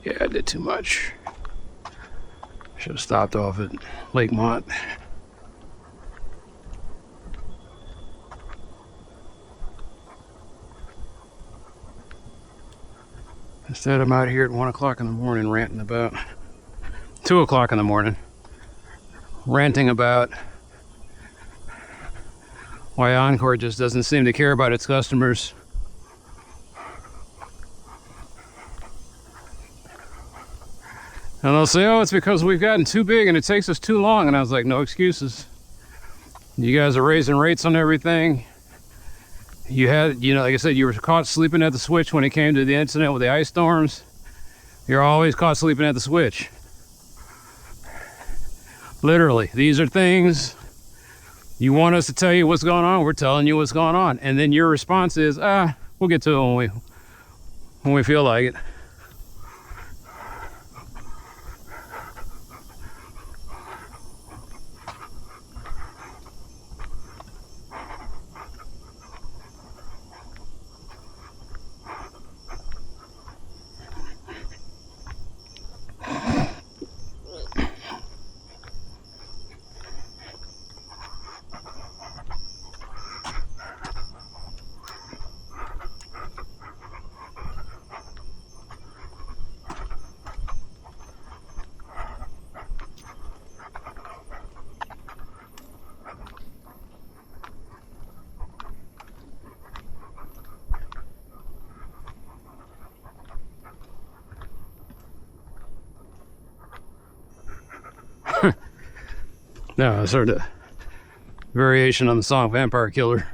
Yeah, I did too much. Should have stopped off at Lakemont. Instead, I'm out here at 1 o'clock in the morning ranting about 2 o'clock in the morning, ranting about why Encore just doesn't seem to care about its customers. And they'll say, oh, it's because we've gotten too big and it takes us too long. And I was like, no excuses. You guys are raising rates on everything. You had, like I said, you were caught sleeping at the switch when it came to the incident with the ice storms. You're always caught sleeping at the switch. Literally, these are things you want us to tell you what's going on. We're telling you what's going on. And then your response is, we'll get to it when we feel like it. No, I heard a variation on the song Vampire Killer.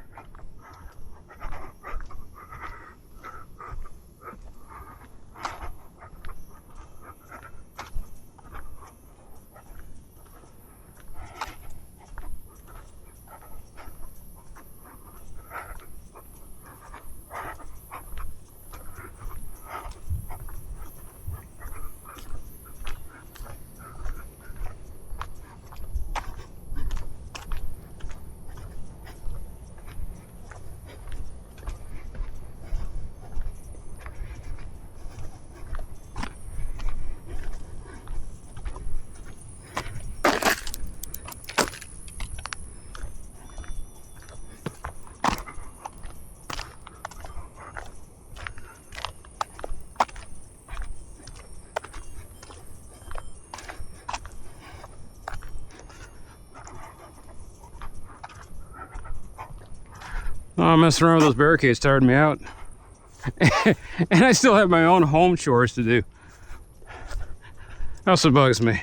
Oh, messing around with those barricades tired me out. And I still have my own home chores to do. Also bugs me.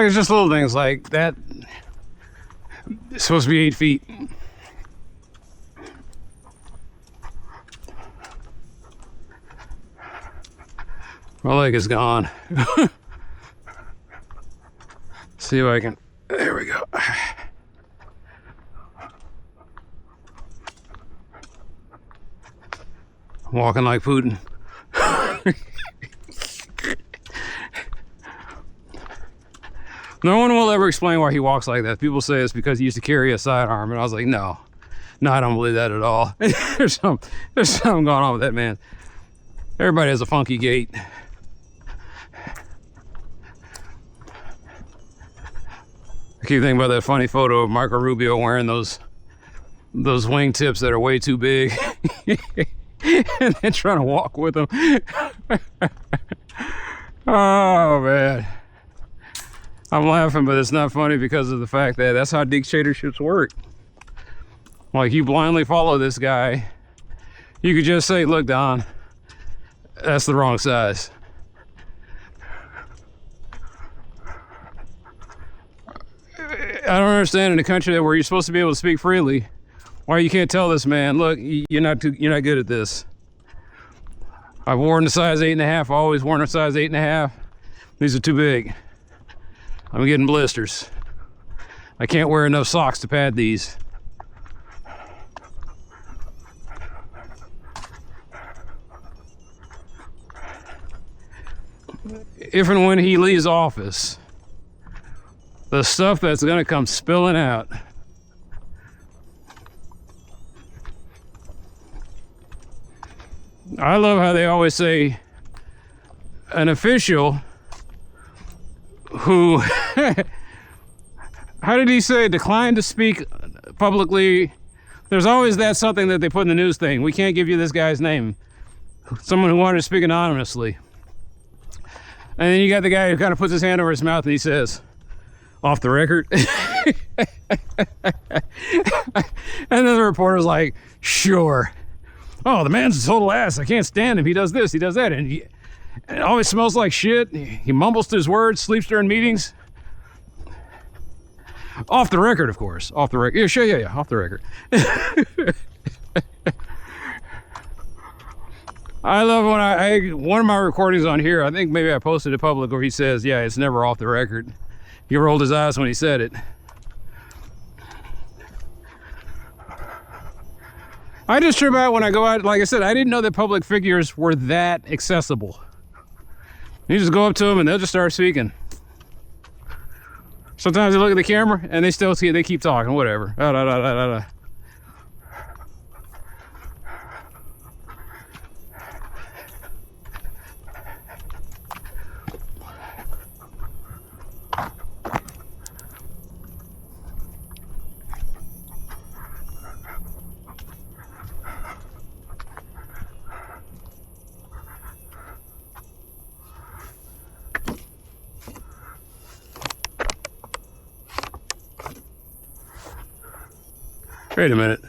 Like, it's just little things like that. It's supposed to be 8 feet. My leg is gone. See if I can. There we go. Walking like Putin. No one will ever explain why he walks like that. People say it's because he used to carry a sidearm, and I was like, no, I don't believe that at all. there's something going on with that man. Everybody has a funky gait. I keep thinking about that funny photo of Marco Rubio wearing those wingtips that are way too big, and then trying to walk with them. Oh man. I'm laughing, but it's not funny because of the fact that that's how dictatorships work. Like, you blindly follow this guy. You could just say, look, Don, that's the wrong size. I don't understand in a country where you're supposed to be able to speak freely, why you can't tell this man, look, you're not good at this. I've worn a size 8.5, always worn a size 8.5. These are too big. I'm getting blisters. I can't wear enough socks to pad these. If and when he leaves office, the stuff that's gonna come spilling out. I love how they always say an official who, how did he say, declined to speak publicly. There's always that something that they put in the news thing. We can't give you this guy's name. Someone who wanted to speak anonymously. And then you got the guy who kind of puts his hand over his mouth and he says, off the record. And then the reporter's like, sure. Oh, the man's a total ass. I can't stand him. He does this, he does that. And it always smells like shit. He mumbles to his words, sleeps during meetings. Off the record, of course. Off the record. Yeah, sure, yeah, off the record. I love when one of my recordings on here, I think maybe I posted it public, where he says, yeah, it's never off the record. He rolled his eyes when he said it. I just trip out when I go out. Like I said, I didn't know that public figures were that accessible. You just go up to them and they'll just start speaking. Sometimes they look at the camera and they keep talking, whatever. Da, da, da, da, da. Wait a minute.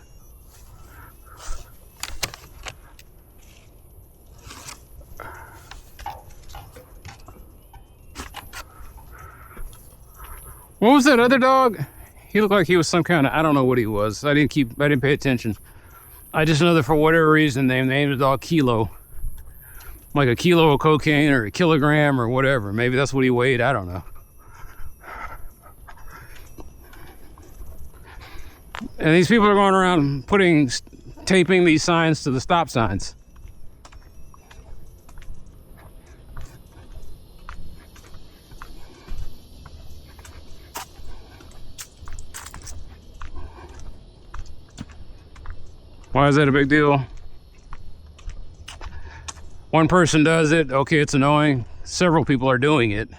What was that other dog? He looked like he was some kind of, I don't know what he was. I didn't pay attention. I just know that for whatever reason they named the dog Kilo. Like a kilo of cocaine or a kilogram or whatever. Maybe that's what he weighed, I don't know. And these people are going around taping these signs to the stop signs. Why is that a big deal? One person does it, okay, it's annoying. Several people are doing it.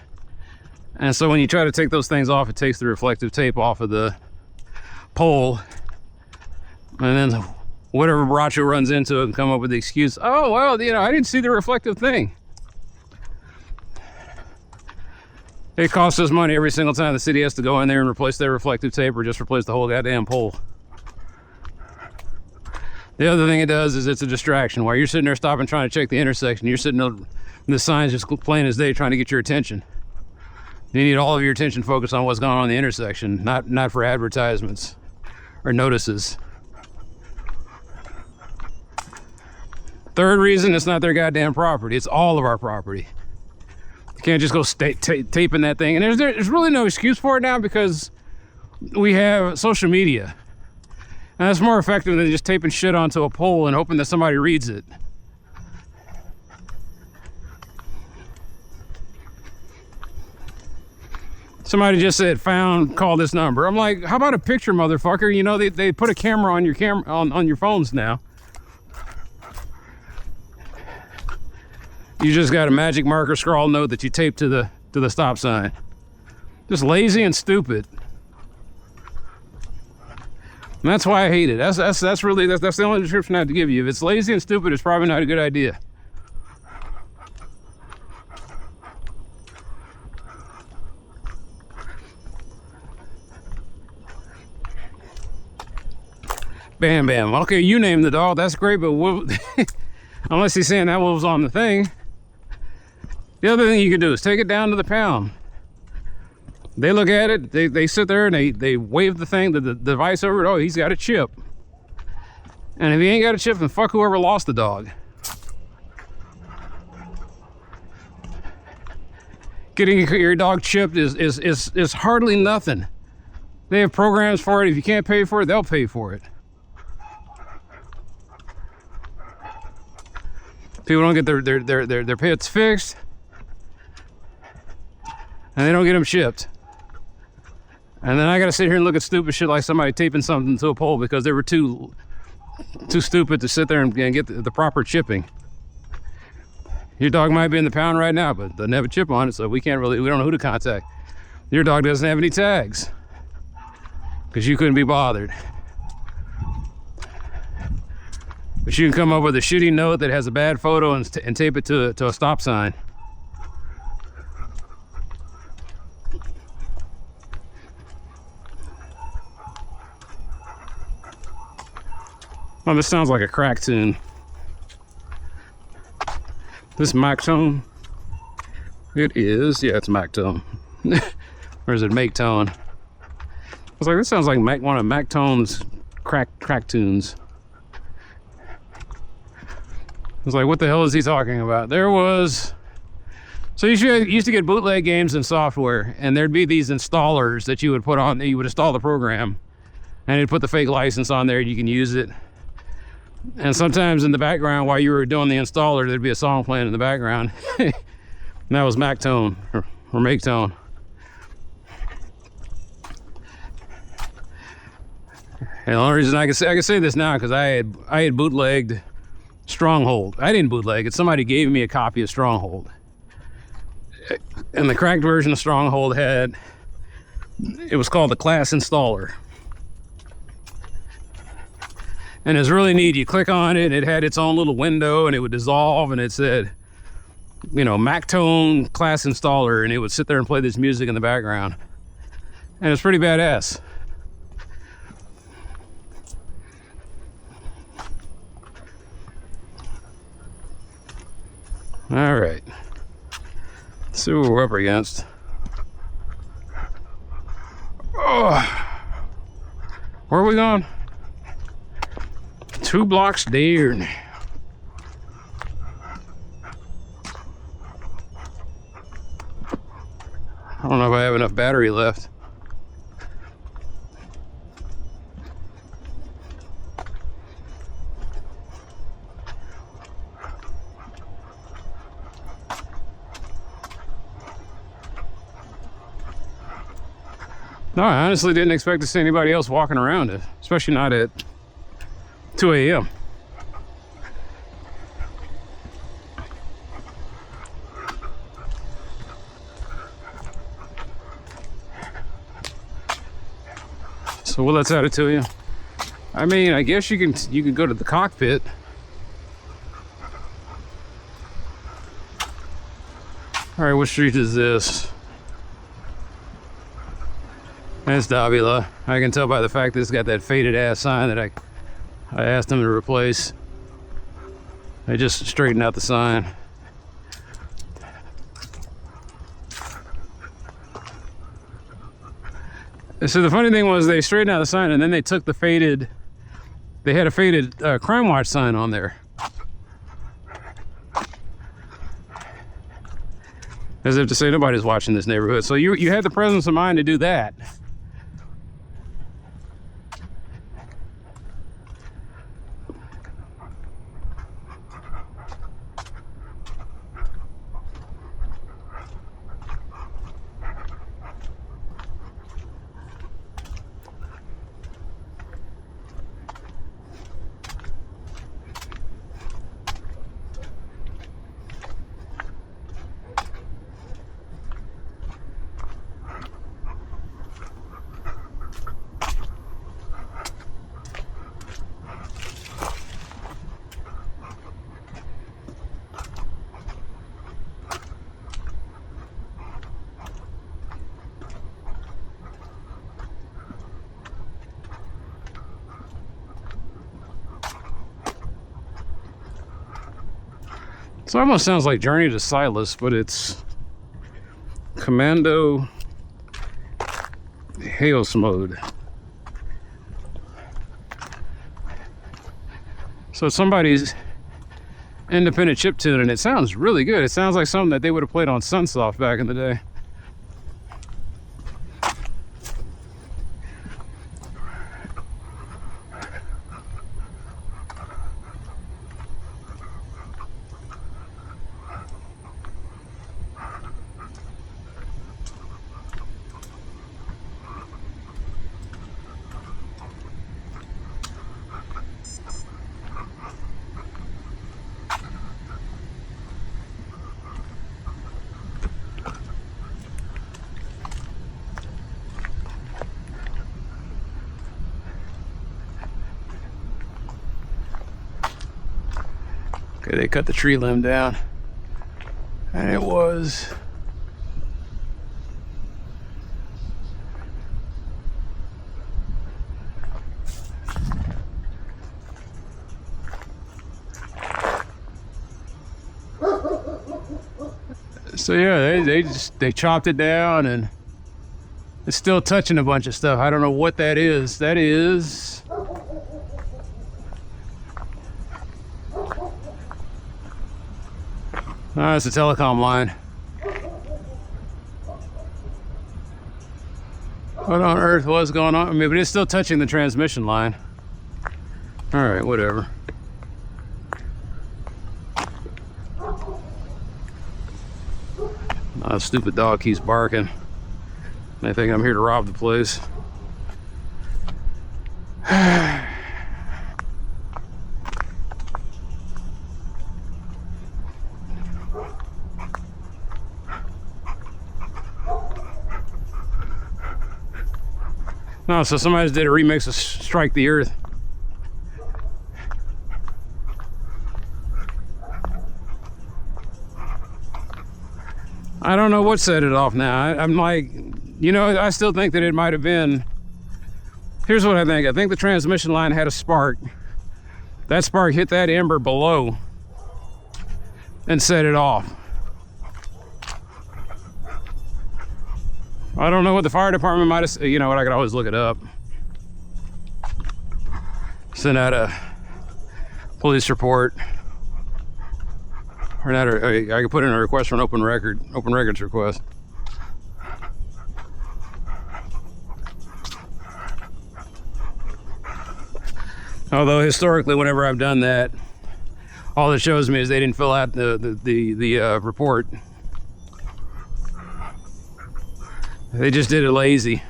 And so when you try to take those things off, it takes the reflective tape off of the pole, and then whatever Bracho runs into it and come up with the excuse, oh well, you know, I didn't see the reflective thing. It costs us money every single time the city has to go in there and replace their reflective tape or just replace the whole goddamn pole. The other thing it does is it's a distraction. While you're sitting there stopping trying to check the intersection, you're sitting on the signs just plain as day trying to get your attention. You need all of your attention focused on what's going on in the intersection, not for advertisements or notices. Third reason, it's not their goddamn property. It's all of our property. You can't just go taping that thing. And there's really no excuse for it now because we have social media. And that's more effective than just taping shit onto a pole and hoping that somebody reads it. Somebody just said, found, call this number. I'm like, how about a picture, motherfucker? You know, they put a camera on your on your phones now. You just got a magic marker scrawl note that you tape to the stop sign. Just lazy and stupid. And that's why I hate it. That's the only description I have to give you. If it's lazy and stupid, it's probably not a good idea. Bam Bam. Okay, you named the dog. That's great, but unless he's saying that was on the thing. The other thing you can do is take it down to the pound. They look at it, they sit there and they wave the thing, the device over it. Oh, he's got a chip. And if he ain't got a chip, then fuck whoever lost the dog. Getting your dog chipped is hardly nothing. They have programs for it. If you can't pay for it, they'll pay for it. People don't get their pets fixed, and they don't get them shipped. And then I gotta sit here and look at stupid shit like somebody taping something to a pole because they were too stupid to sit there and get the proper chipping. Your dog might be in the pound right now, but doesn't have a chip on it, so we don't know who to contact. Your dog doesn't have any tags because you couldn't be bothered. But you can come up with a shitty note that has a bad photo and tape it to a stop sign. Oh, this sounds like a crack tune. This mic tone? It is. Yeah, it's mic tone. Or is it make tone? I was like, this sounds like one of Mac Tone's crack tunes. I was like, what the hell is he talking about? So you used to get bootleg games and software, and there'd be these installers that you would put on, you would install the program, and it'd put the fake license on there, and you can use it. And sometimes in the background, while you were doing the installer, there'd be a song playing in the background. And that was Mac Tone, or Make Tone. And the only reason I can say this now, because I had bootlegged Stronghold. I didn't bootleg it. Somebody gave me a copy of Stronghold. And the cracked version of Stronghold it was called the Class Installer. And it's really neat. You click on it, it had its own little window, and it would dissolve, and it said, you know, Mac Tone Class Installer, and it would sit there and play this music in the background. And it's pretty badass. All right, let's see what we're up against. Oh, where are we going? 2 blocks down. I don't know if I have enough battery left. No, I honestly didn't expect to see anybody else walking around it, especially not at 2 a.m. So well, that's out of to you. I mean, I guess you can go to the cockpit. All right, what street is this? That's Davila. I can tell by the fact that it's got that faded ass sign that I asked them to replace. They just straightened out the sign. So the funny thing was they straightened out the sign and then they took the faded, they had a faded crime watch sign on there. As if to say nobody's watching this neighborhood. So you had the presence of mind to do that. So it almost sounds like Journey to Silas, but it's Commando Hails mode. So it's somebody's independent chip tune, and it sounds really good. It sounds like something that they would have played on Sunsoft back in the day. Okay, they cut the tree limb down, and it was so yeah, they chopped it down, and it's still touching a bunch of stuff. I don't know what that is. That is it's a telecom line. What on earth was going on? I mean, but it's still touching the transmission line. All right, whatever. Oh, stupid dog keeps barking. They think I'm here to rob the place. No, so somebody did a remix of Strike the Earth. I don't know what set it off now. I'm like, you know, I still think that it might have been. Here's what I think. I think the transmission line had a spark. That spark hit that ember below and set it off. I don't know what the fire department might have, you know what, I could always look it up. Send out a police report. Or not, I could put in a request for an open records request. Although historically, whenever I've done that, all it shows me is they didn't fill out the report. They just did it lazy.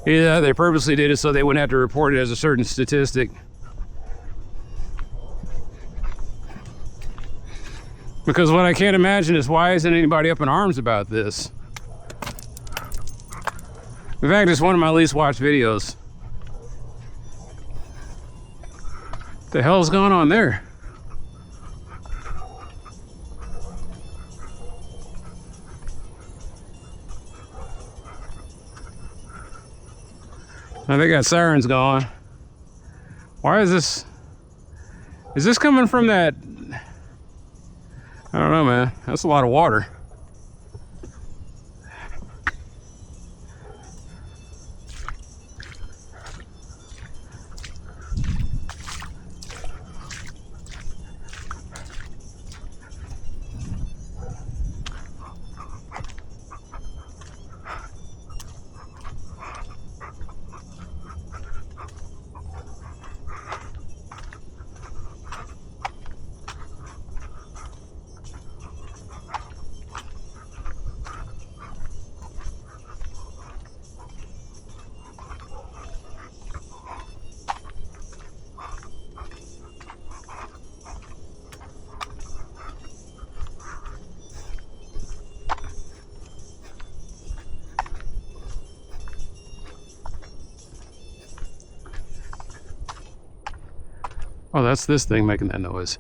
Yeah, they purposely did it so they wouldn't have to report it as a certain statistic. Because what I can't imagine is why isn't anybody up in arms about this? In fact, it's one of my least watched videos. What the hell's going on there? Now they got sirens going. Why is this? Is this coming from that? I don't know, man. That's a lot of water. Oh, that's this thing making that noise.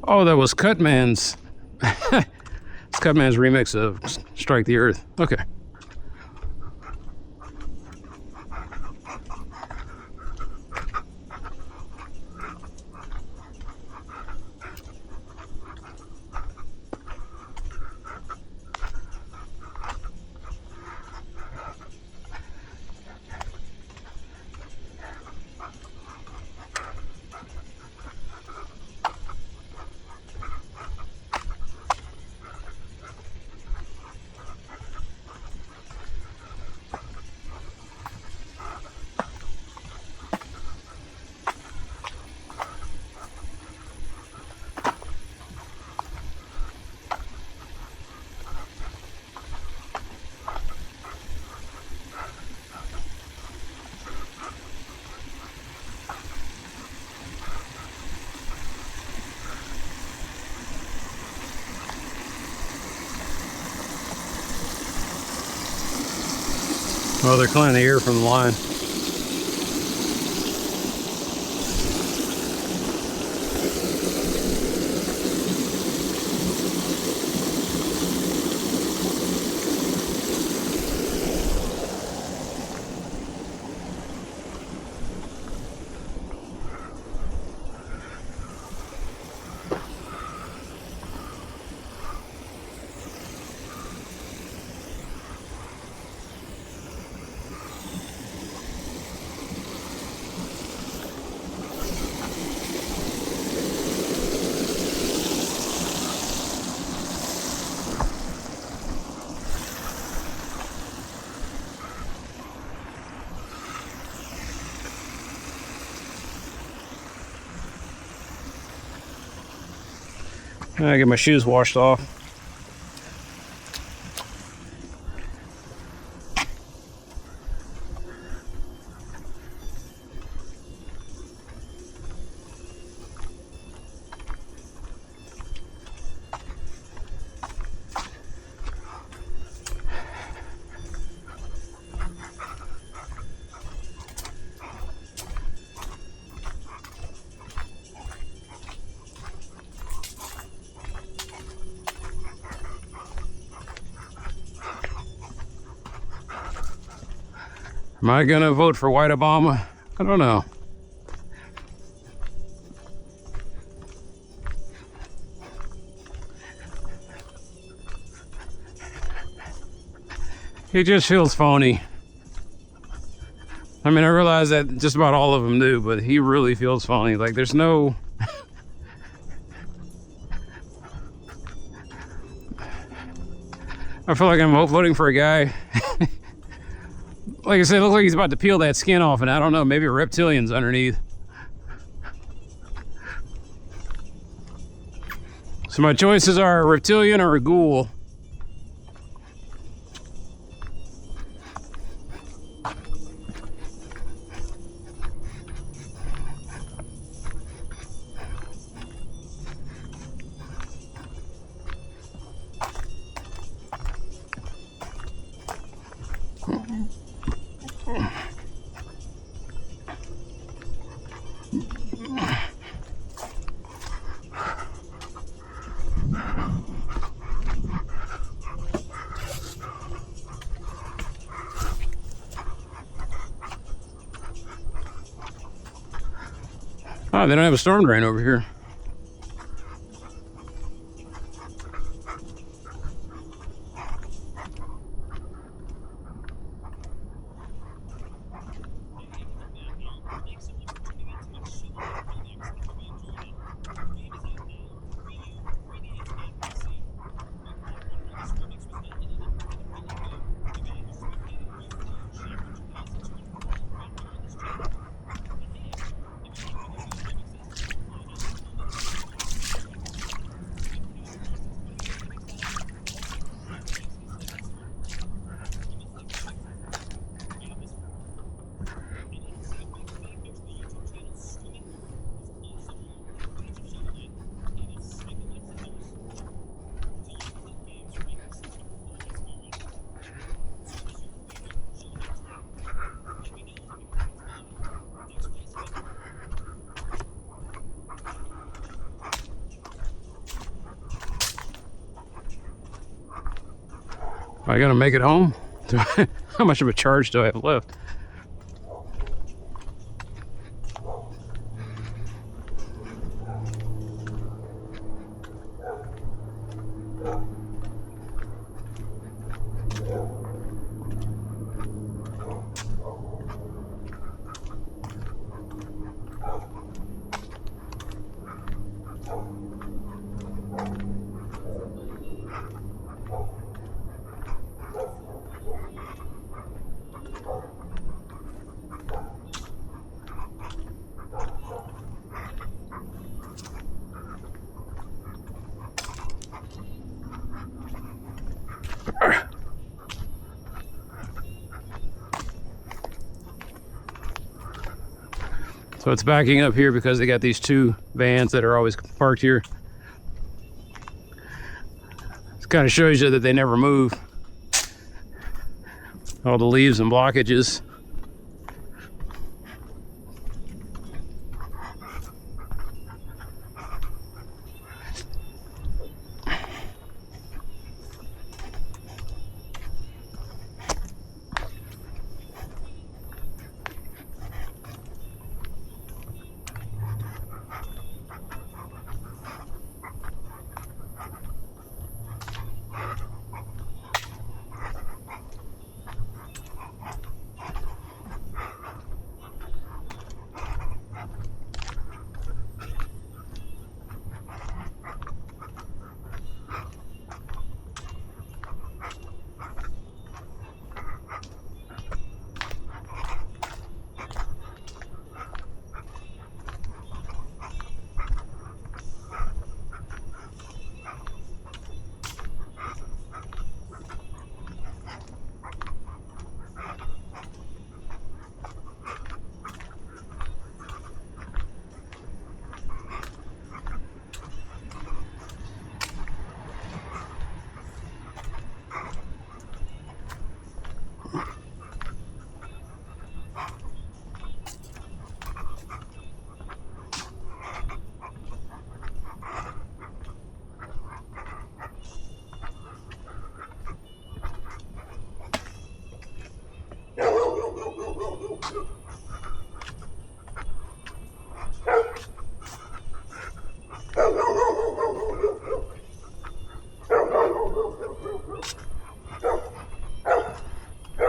Oh, that was Cutman's. It's Cutman's remix of Strike the Earth. Okay. Oh, they're cleaning the air from the line. I get my shoes washed off. Am I gonna vote for White Obama? I don't know. He just feels phony. I mean, I realize that just about all of them do, but he really feels phony. Like, there's no... I feel like I'm voting for a guy... Like I said, it looks like he's about to peel that skin off, and I don't know, maybe a reptilian's underneath. So my choices are a reptilian or a ghoul. Oh, they don't have a storm drain over here. I gotta make it home. How much of a charge do I have left? So it's backing up here because they got these two vans that are always parked here. It kind of shows you that they never move. All the leaves and blockages.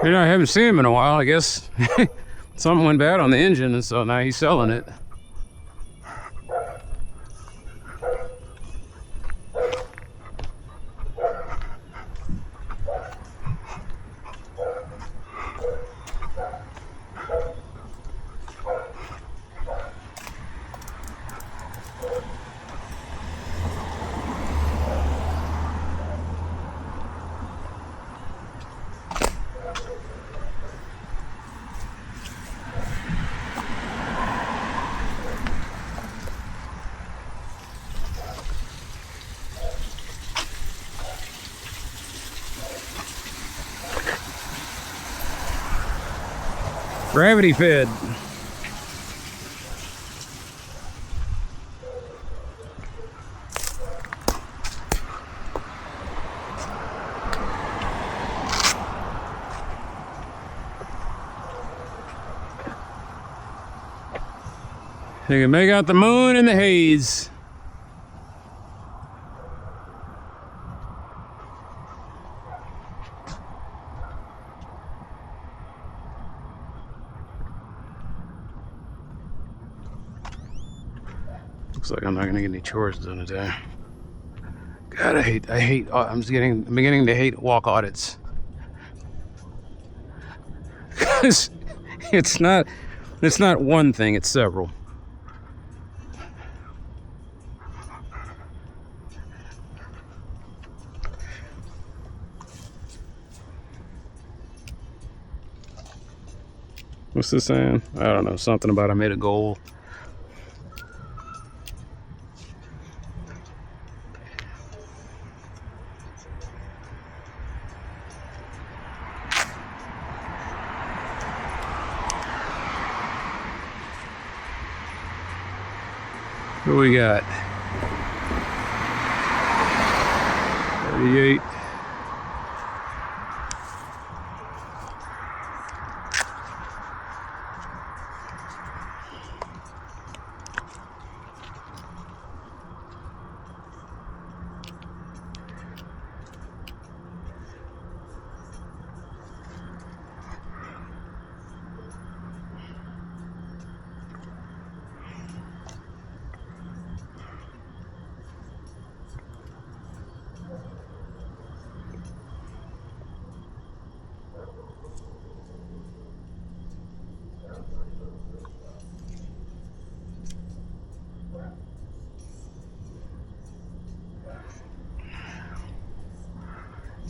You know, I haven't seen him in a while. I guess something went bad on the engine, and so now he's selling it. Gravity fed. You can make out the moon in the haze. Looks like I'm not gonna get any chores done today. God, I'm beginning to hate walk audits. Because it's not one thing, it's several. What's this saying? I don't know, something about I made a goal. What we got? 38.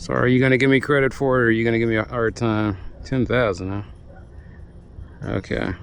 So are you gonna give me credit for it, or are you gonna give me a hard time? 10,000, huh? Okay.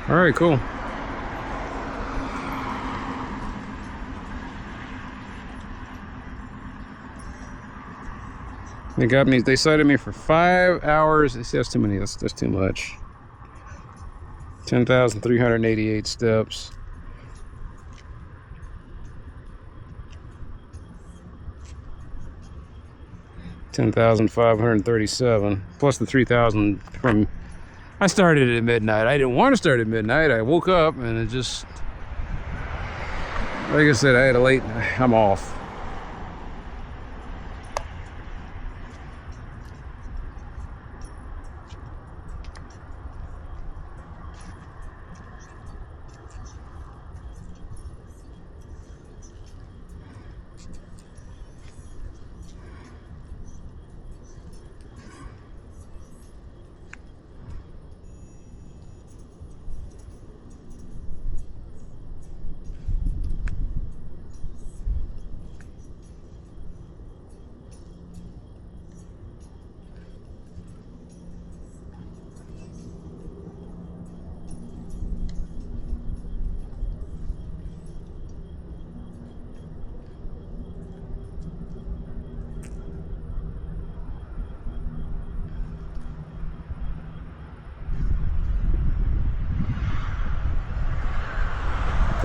All right, cool. They got me, they cited me for 5 hours. They say that's too many, that's too much. 10,388 steps. $10,537 plus the 3,000 from. I started at midnight. I didn't want to start at midnight. I woke up and it just, like I said, I had a late. I'm off.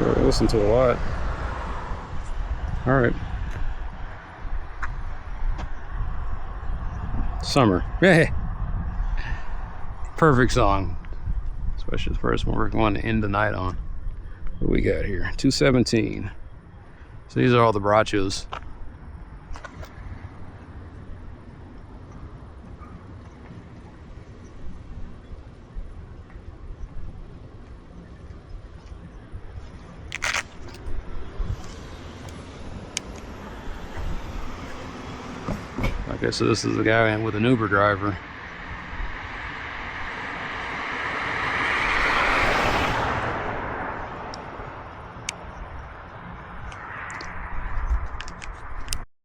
I listen to a lot. All right. Summer. Hey. Perfect song. Especially the first one we're going to end the night on. What we got here? 217. So these are all the brachos. Okay, so this is the guy with an Uber driver.